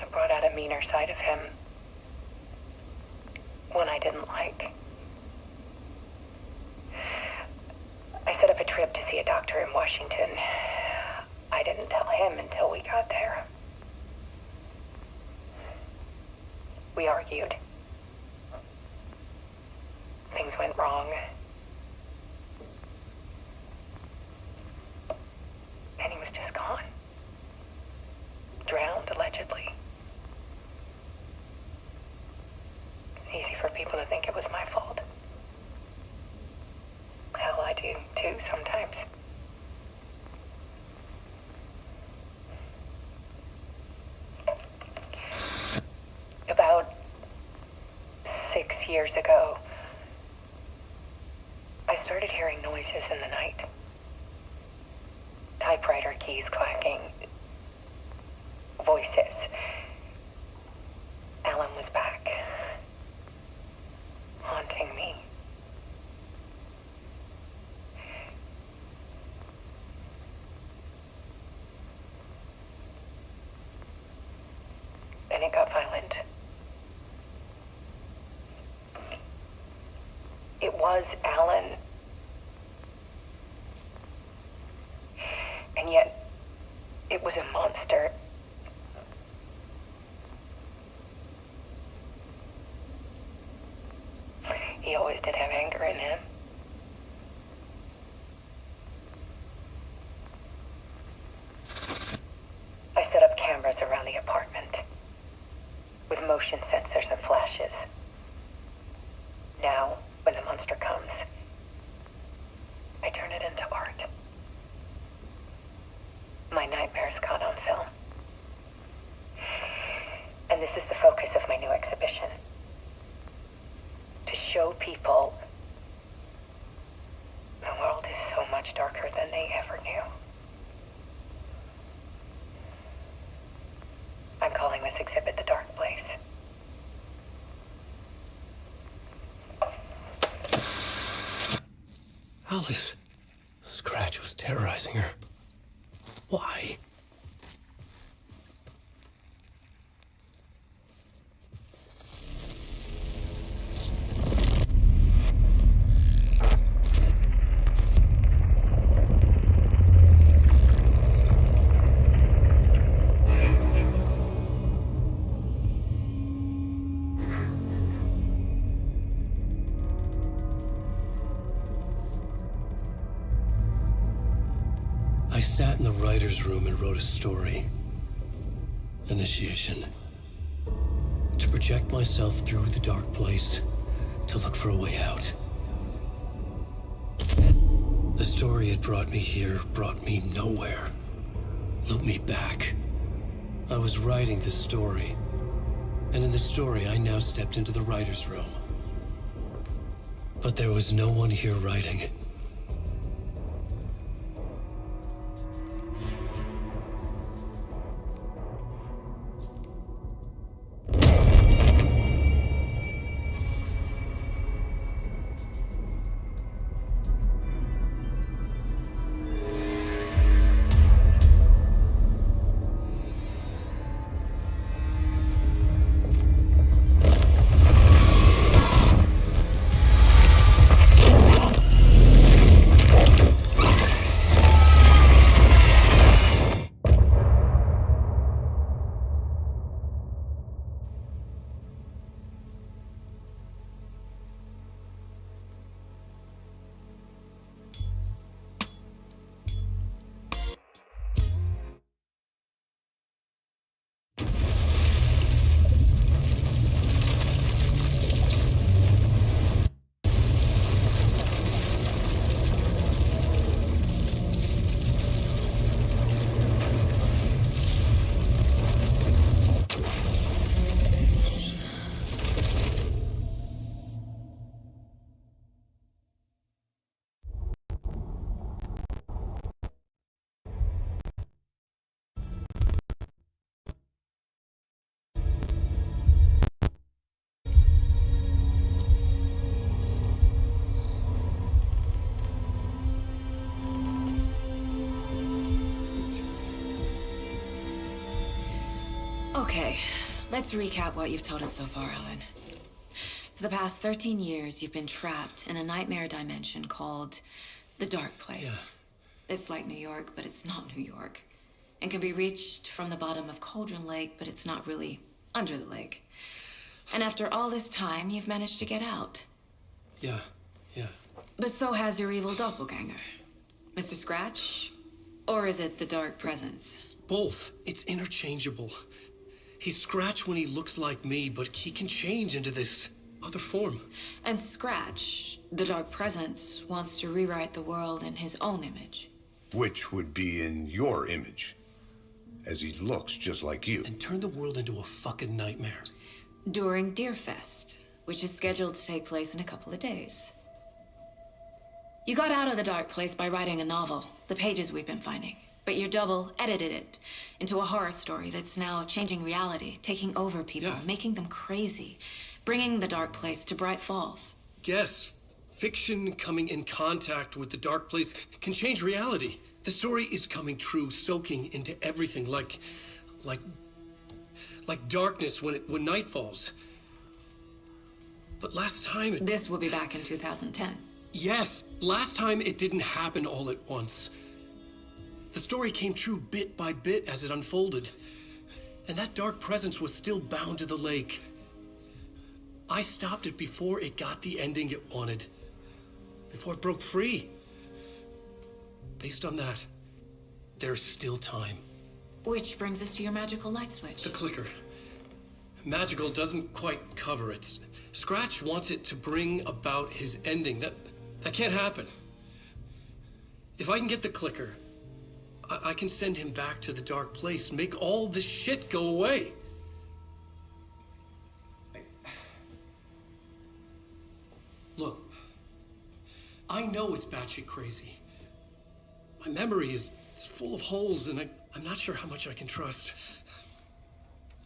I brought out a meaner side of him. One I didn't like. I set up a trip to see a doctor in Washington. I didn't tell him until we got there. We argued. Things went wrong. And he was just gone. Drowned, allegedly. It's easy for people to think it was my fault. Hell, I do too sometimes. About 6 years ago, I started hearing noises in the night. Typewriter keys clacking. Voices. Alan was back. Haunting me. Then it got violent. It was Alan And yet, it was a monster. He always did have anger in him. I set up cameras around the apartment with motion sensors and flashes. Now, when the monster comes, I turn it into art. My nightmares caught on film. And this is the focus of my new exhibition. To show people the world is so much darker than they ever knew. I'm calling this exhibit The Dark Place. Alice. Scratch was terrorizing her. Why? I sat in the writer's room and wrote a story. Initiation. To project myself through the dark place, to look for a way out. The story had brought me here, brought me nowhere. Looped me back. I was writing the story. And in the story, I now stepped into the writer's room. But there was no one here writing. Okay, let's recap what you've told us so far, Alan. For the past 13 years, you've been trapped in a nightmare dimension called the Dark Place. Yeah. It's like New York, but it's not New York. And can be reached from the bottom of Cauldron Lake, but it's not really under the lake. And after all this time, you've managed to get out. Yeah. But so has your evil doppelganger. Mr. Scratch? Or is it the Dark Presence? Both. It's interchangeable. He's Scratch when he looks like me, but he can change into this other form. And Scratch, the Dark Presence, wants to rewrite the world in his own image. Which would be in your image, as he looks just like you. And turn the world into a fucking nightmare. During Deerfest, which is scheduled to take place in a couple of days. You got out of the Dark Place by writing a novel, the pages we've been finding. But your double edited it into a horror story that's now changing reality, taking over people, making them crazy, bringing the Dark Place to Bright Falls. Yes, fiction coming in contact with the Dark Place can change reality. The story is coming true, soaking into everything, like darkness when night falls. But last time This will be back in 2010. Yes, last time it didn't happen all at once. The story came true bit by bit as it unfolded. And that dark presence was still bound to the lake. I stopped it before it got the ending it wanted. Before it broke free. Based on that, there's still time. Which brings us to your magical light switch. The clicker. Magical doesn't quite cover it. Scratch wants it to bring about his ending. That can't happen. If I can get the clicker, I can send him back to the dark place, make all this shit go away. Look, I know it's batshit crazy. My memory is full of holes, and I'm not sure how much I can trust.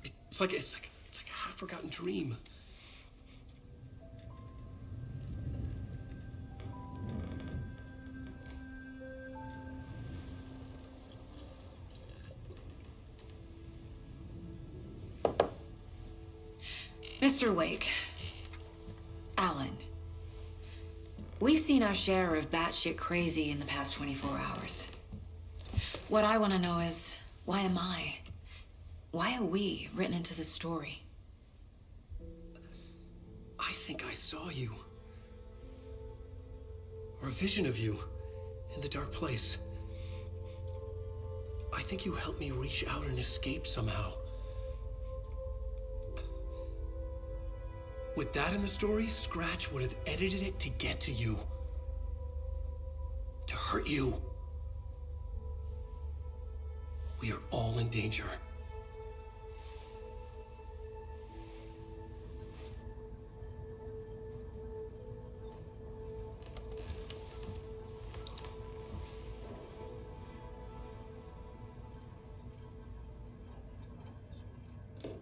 It's like a half-forgotten dream. Mr. Wake, Alan, we've seen our share of batshit crazy in the past 24 hours. What I want to know is, why am I? Why are we written into the story? I think I saw you. Or a vision of you in the dark place. I think you helped me reach out and escape somehow. With that in the story, Scratch would have edited it to get to you. To hurt you. We are all in danger.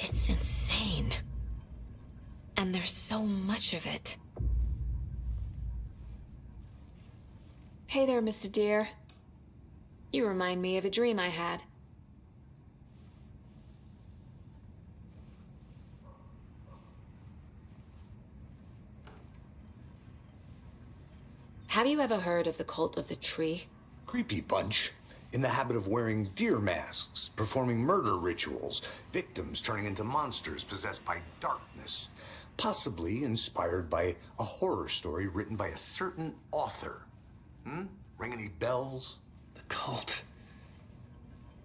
It's insane. And there's so much of it. Hey there, Mr. Deer. You remind me of a dream I had. Have you ever heard of the cult of the tree? Creepy bunch. In the habit of wearing deer masks, performing murder rituals, victims turning into monsters possessed by darkness. Possibly inspired by a horror story written by a certain author. Ring any bells? The cult.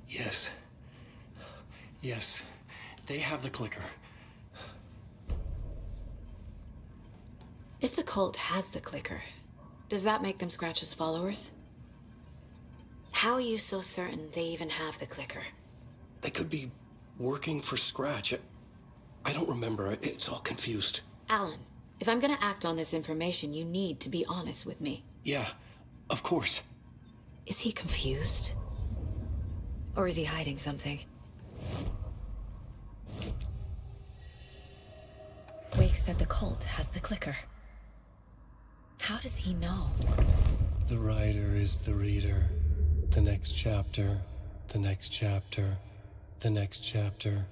Yes. Yes. They have the clicker. If the cult has the clicker, does that make them Scratch's followers? How are you so certain they even have the clicker? They could be working for Scratch. I don't remember. It's all confused. Alan, if I'm gonna act on this information, you need to be honest with me. Yeah, of course. Is he confused? Or is he hiding something? Wake said the cult has the clicker. How does he know? The writer is the reader. The next chapter, the next chapter, the next chapter.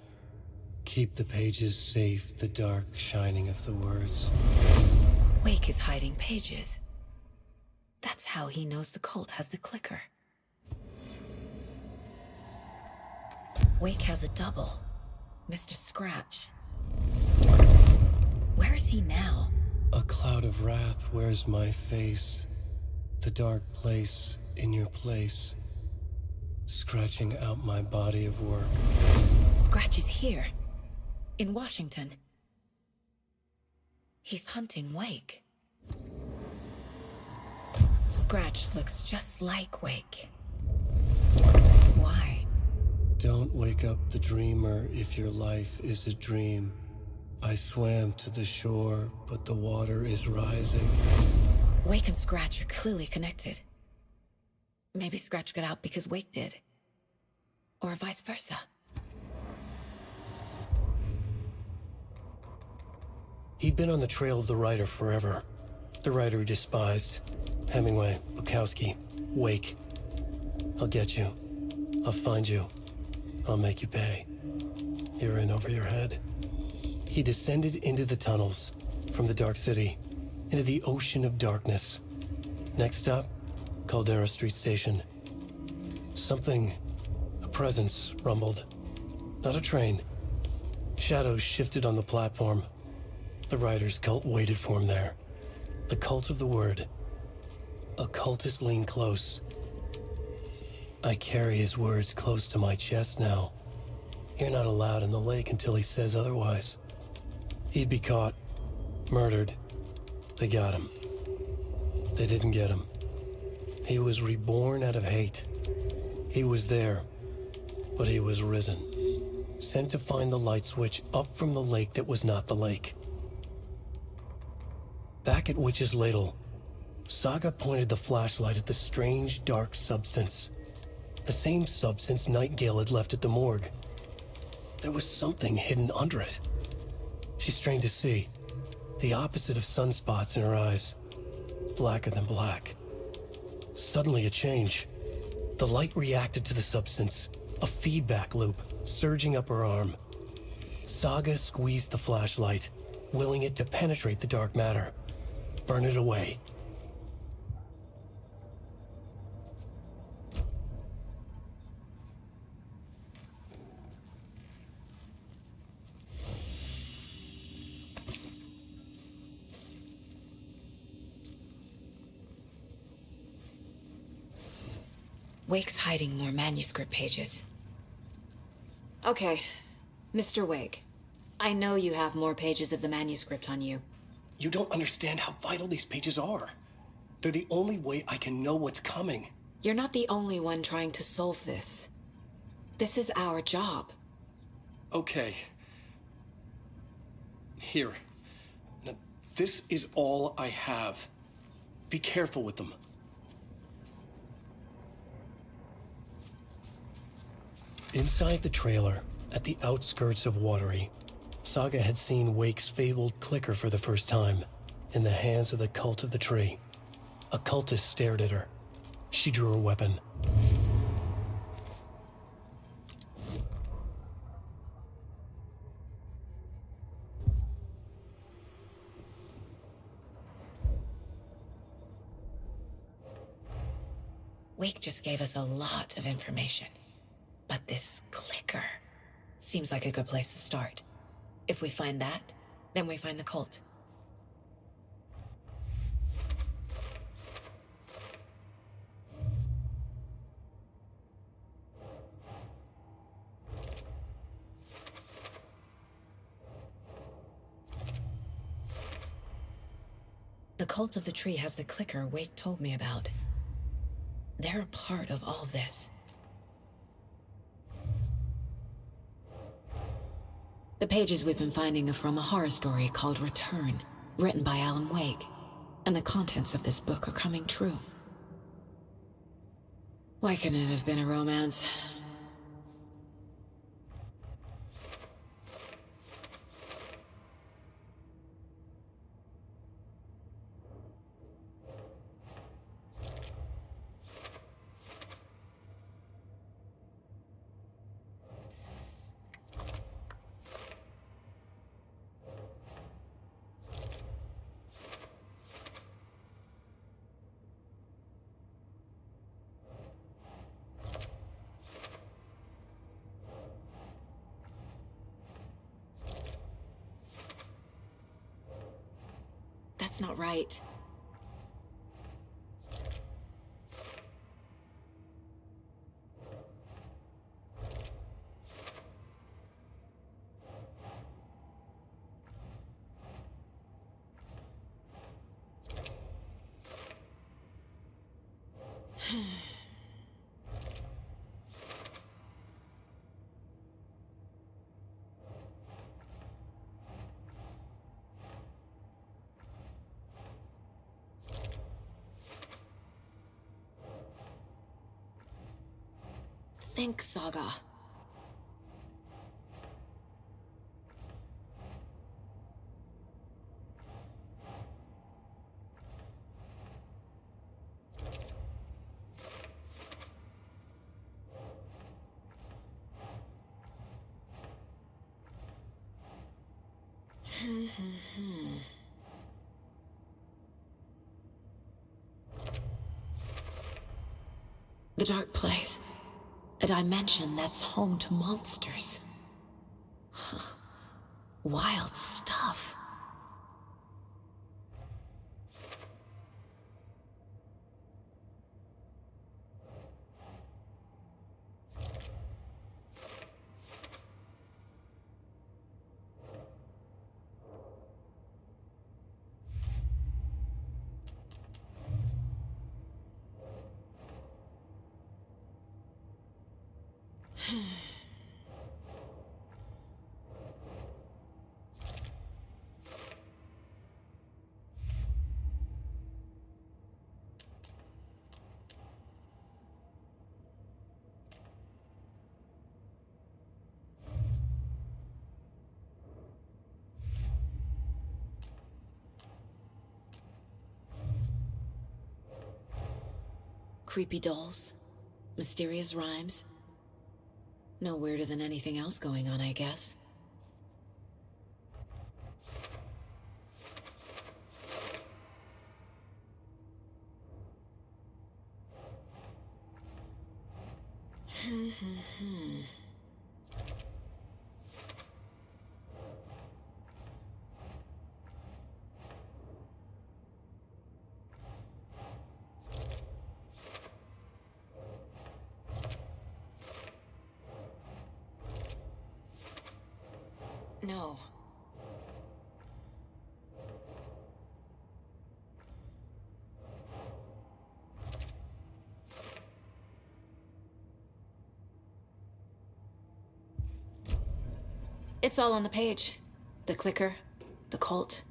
Keep the pages safe, the dark shining of the words. Wake is hiding pages. That's how he knows the cult has the clicker. Wake has a double. Mr. Scratch. Where is he now? A cloud of wrath wears my face. The dark place in your place. Scratching out my body of work. Scratch is here. In Washington. He's hunting Wake. Scratch looks just like Wake. Why? Don't wake up the dreamer if your life is a dream. I swam to the shore, but the water is rising. Wake and Scratch are clearly connected. Maybe Scratch got out because Wake did. Or vice versa. He'd been on the trail of the writer forever. The writer he despised. Hemingway, Bukowski, Wake. I'll get you. I'll find you. I'll make you pay. You're in over your head. He descended into the tunnels, from the Dark City, into the ocean of darkness. Next stop, Caldera Street Station. Something, a presence, rumbled. Not a train. Shadows shifted on the platform. The rider's cult waited for him there. The cult of the word. A cultist leaned close. I carry his words close to my chest now. You're not allowed in the lake until he says otherwise. He'd be caught, murdered. They got him. They didn't get him. He was reborn out of hate. He was there, but he was risen. Sent to find the light switch up from the lake that was not the lake. Back at Witch's Ladle, Saga pointed the flashlight at the strange, dark substance. The same substance Nightingale had left at the morgue. There was something hidden under it. She strained to see. The opposite of sunspots in her eyes. Blacker than black. Suddenly a change. The light reacted to the substance. A feedback loop, surging up her arm. Saga squeezed the flashlight, willing it to penetrate the dark matter. Burn it away. Wake's hiding more manuscript pages. Okay, Mr. Wake. I know you have more pages of the manuscript on you. You don't understand how vital these pages are. They're the only way I can know what's coming. You're not the only one trying to solve this. This is our job. Okay. Here. Now, this is all I have. Be careful with them. Inside the trailer, at the outskirts of Watery, Saga had seen Wake's fabled clicker for the first time, in the hands of the Cult of the Tree. A cultist stared at her. She drew her weapon. Wake just gave us a lot of information. But this clicker seems like a good place to start. If we find that, then we find the cult. The Cult of the Tree has the clicker Wake told me about. They're a part of all this. The pages we've been finding are from a horror story called Return, written by Alan Wake, and the contents of this book are coming true. Why couldn't it have been a romance? That's not right. Think, Saga. The dark place. A dimension that's home to monsters. Huh. Wild stuff. Creepy dolls, mysterious rhymes. No weirder than anything else going on, I guess. No. It's all on the page. The clicker, the cult.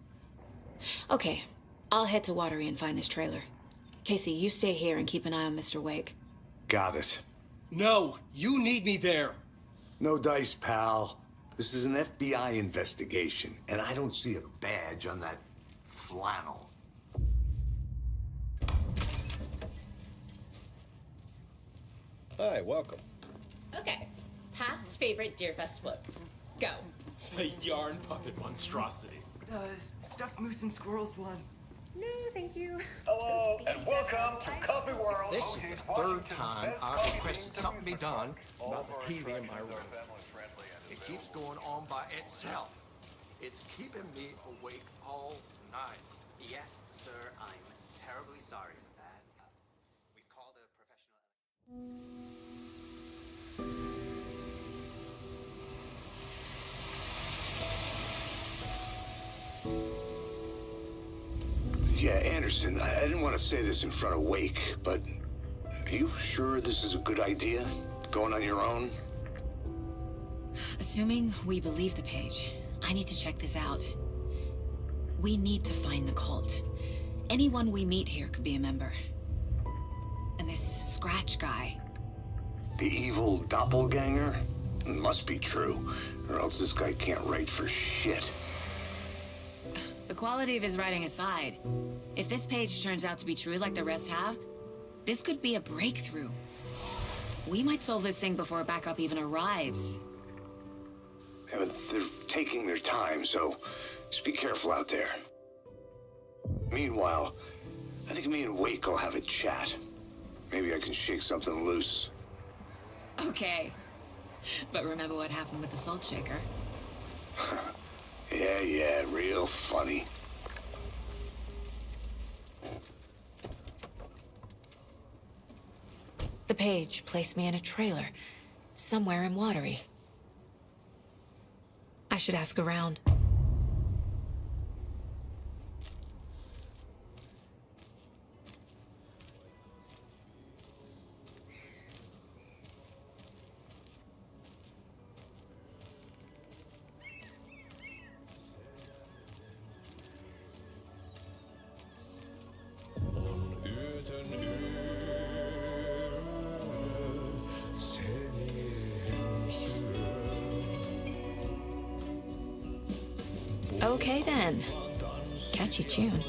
Okay, I'll head to Watery and find this trailer. Casey, you stay here and keep an eye on Mr. Wake. Got it. No, you need me there. No dice, pal. This is an FBI investigation, and I don't see a badge on that flannel. Hi, welcome. Okay, past favorite Deerfest floats. Go. A yarn puppet monstrosity. Stuffed moose and squirrels one. No, thank you. Hello, and welcome to Coffee World. This is the third time I've requested something be done about the TV in my room. It keeps going on by itself. It's keeping me awake all night. Yes, sir, I'm terribly sorry for that. We've called a professional... Yeah, Anderson, I didn't want to say this in front of Wake, but are you sure this is a good idea? Going on your own? Assuming we believe the page, I need to check this out. We need to find the cult. Anyone we meet here could be a member. And this Scratch guy. The evil doppelganger? It must be true, or else this guy can't write for shit. The quality of his writing aside, if this page turns out to be true like the rest have, this could be a breakthrough. We might solve this thing before backup even arrives. Yeah, but they're taking their time, so just be careful out there. Meanwhile, I think me and Wake will have a chat. Maybe I can shake something loose. Okay. But remember what happened with the salt shaker? Yeah, real funny. The page placed me in a trailer, somewhere in Watery. I should ask around. Okay then. Catchy tune.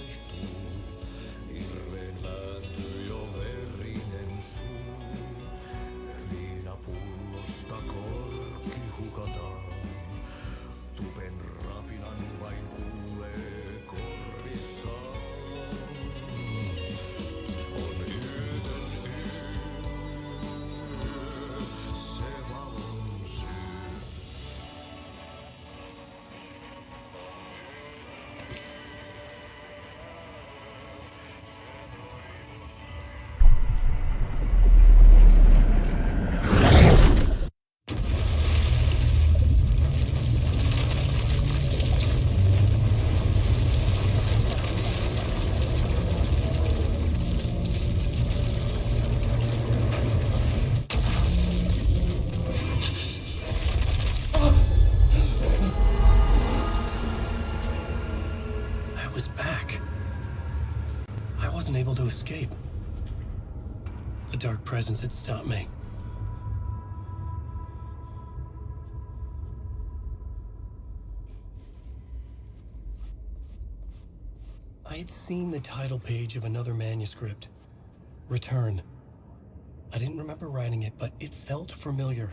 dark presence had stopped me. I had seen the title page of another manuscript, Return. I didn't remember writing it, but it felt familiar,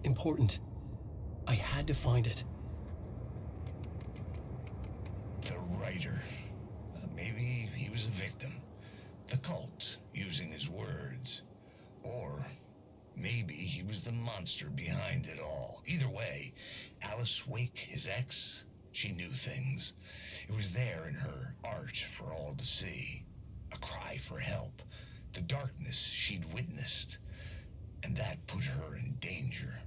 important. I had to find it. The writer. Maybe he was a victim. The cult, using his words. Or maybe he was the monster behind it all. Either way, Alice Wake, his ex, she knew things. It was there in her art for all to see. A cry for help. The darkness she'd witnessed. And that put her in danger.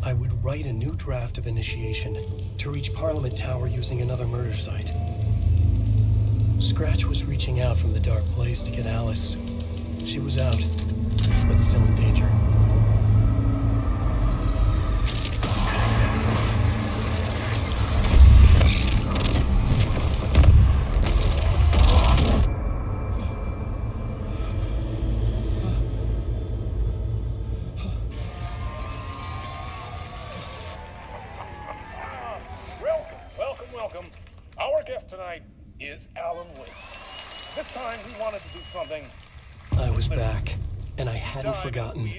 I would write a new draft of initiation to reach Parliament Tower using another murder site. Scratch was reaching out from the dark place to get Alice. She was out, but still in danger. Welcome. Our guest tonight is Alan Wake. This time we wanted to do something. I was back, and I hadn't forgotten.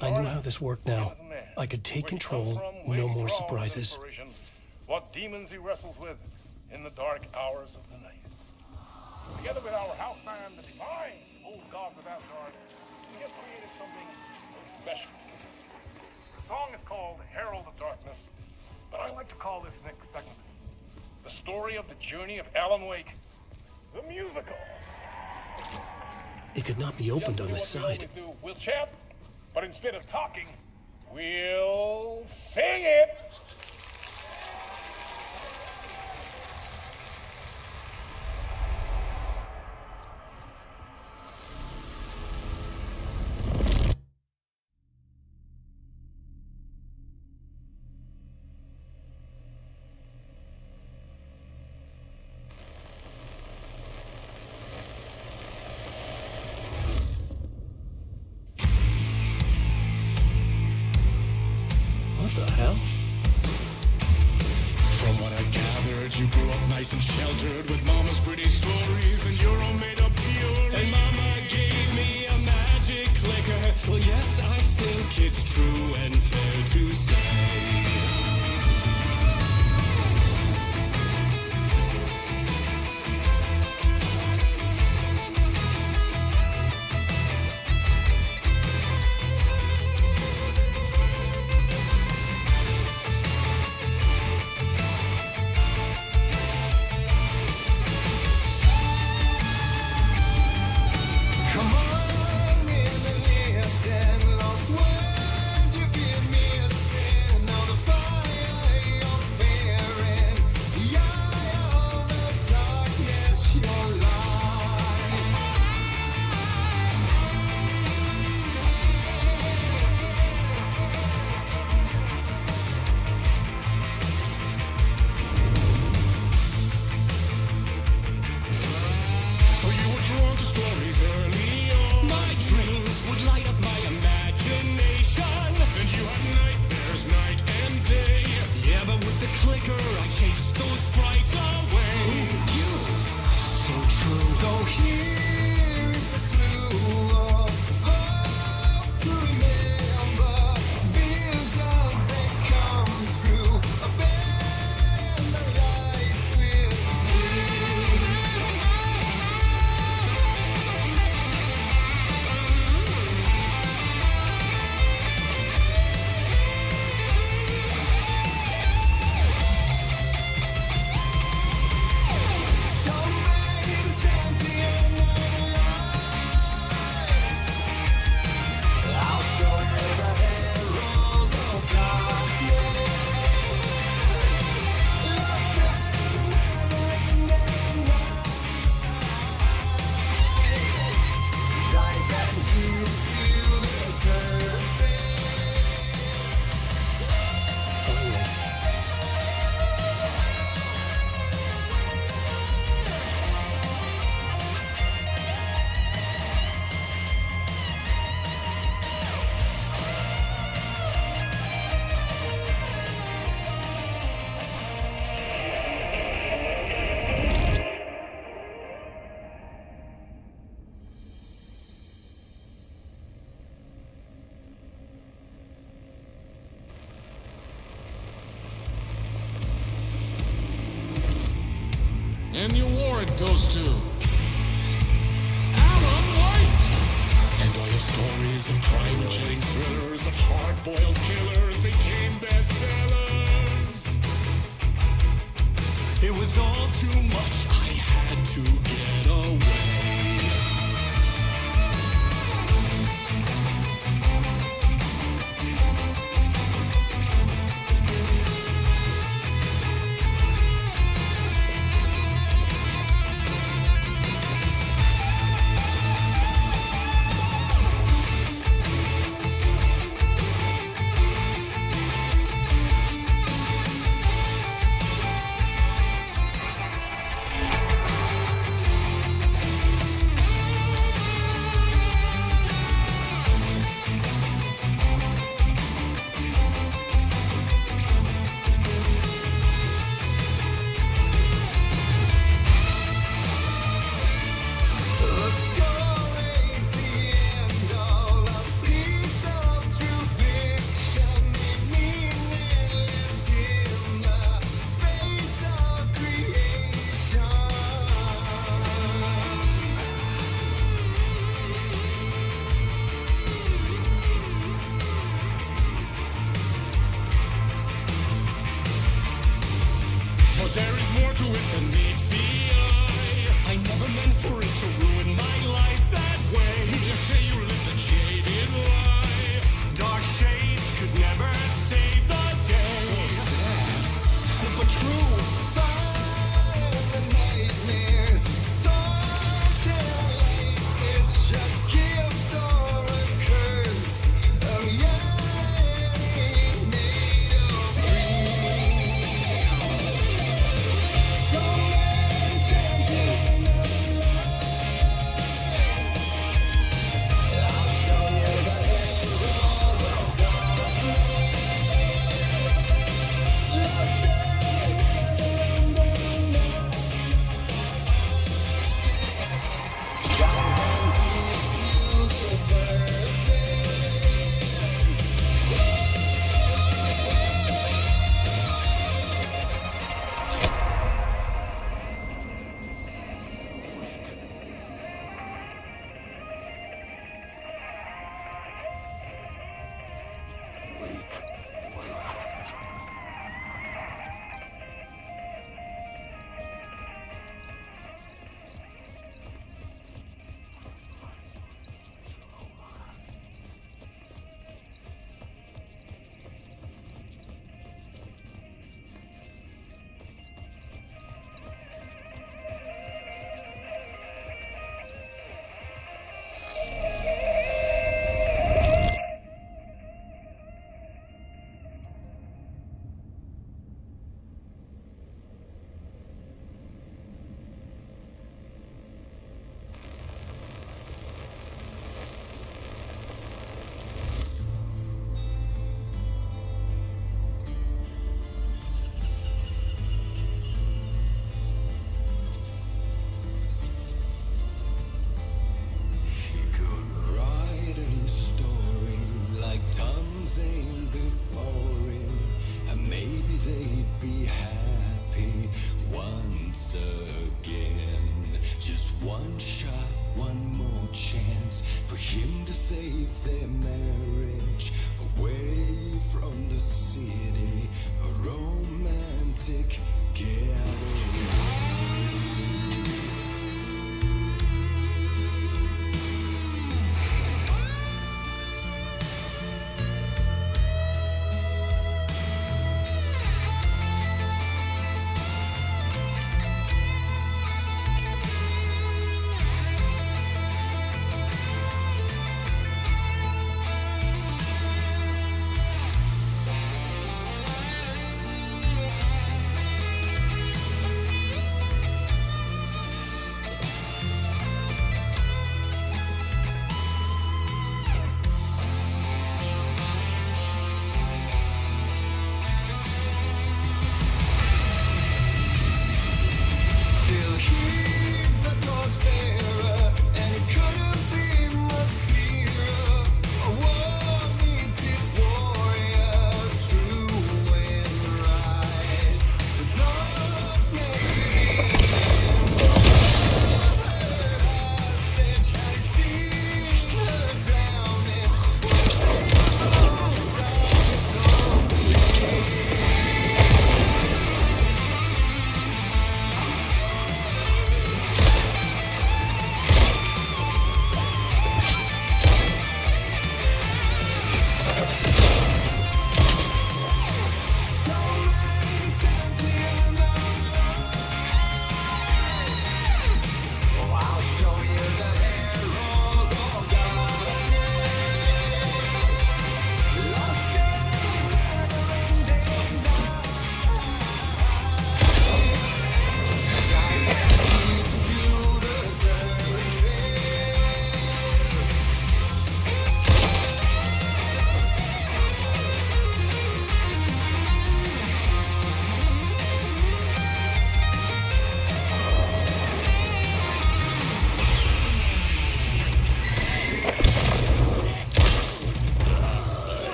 I knew how this worked now. I could take control, no more surprises. What demons he wrestles with in the dark hours of the night. Together with our house band, the divine old gods of Asgard, we have created something very special. The song is called Herald of Darkness, but I like to call this next segment the story of the journey of Alan Wake, the musical. It could not be opened on the side. We'll chat, but instead of talking, we'll sing it. What the hell? From what I've gathered, you grew up nice and sheltered with mama's pretty stories and your own made-up fury. And mama gave me a magic clicker. Well, yes, I think it's true and fair to say. award goes to Alan White. And all your stories of crime-chilling thrillers, of hard-boiled killers became bestsellers. It was all too much, I had to get away. There is more to it than meets the eye. I never meant for it to ruin my life that way. You just say you lived a jaded lie. Dark shades could never save the day. So sad, but true. Fire and nightmares, torture life. It's a gift or a curse. Oh yeah, made of dreams.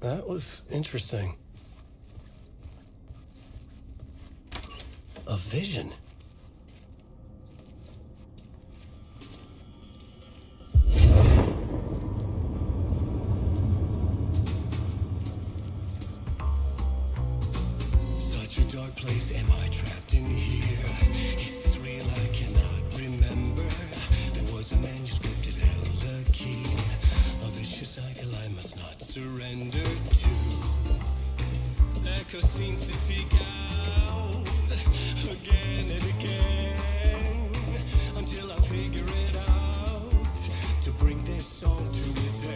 That was interesting. A vision. Such a dark place, am I trapped in here? Is this real? I cannot remember. There was a manuscript, it held a key. A vicious cycle I must not surrender to. Echo scenes to seek out again and again until I figure it out to bring this song to its end.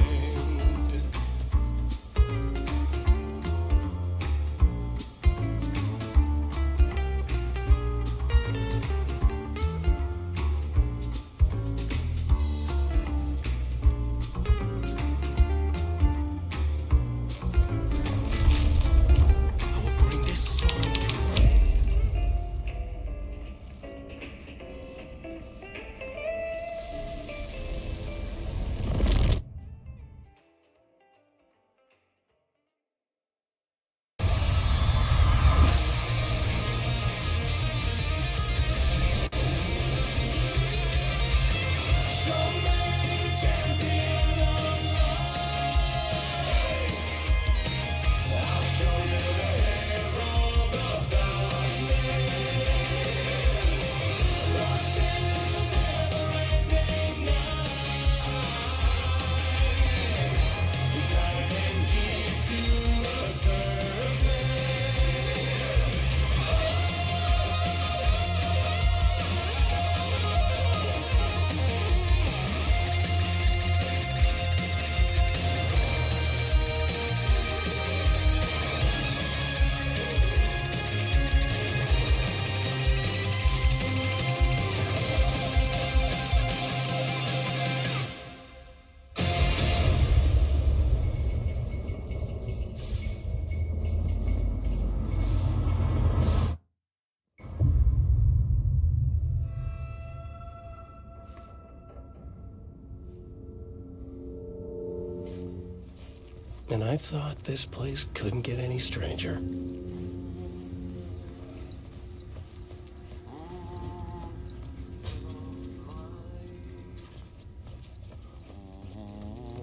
And I thought this place couldn't get any stranger.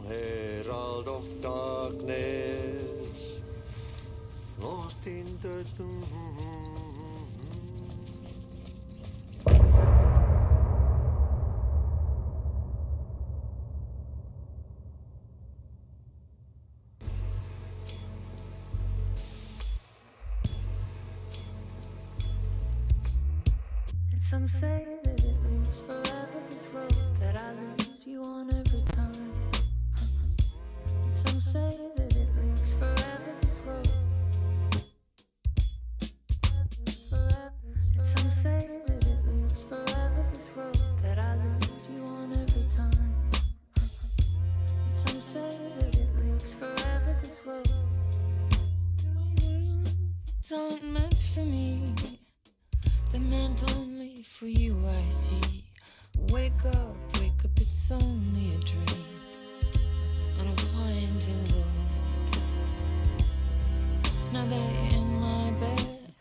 Herald of darkness, lost in the Some say that it lives forever, this road that I lose you on every time. Some say that it lives forever, this road. Some say that it lives forever, this road that I lose you on every time. Some say that it lives forever, this road. It's not meant for me. They're meant only for you, I see. Wake up, it's only a dream on a winding road. Now they're in my bed,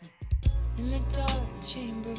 in the dark chamber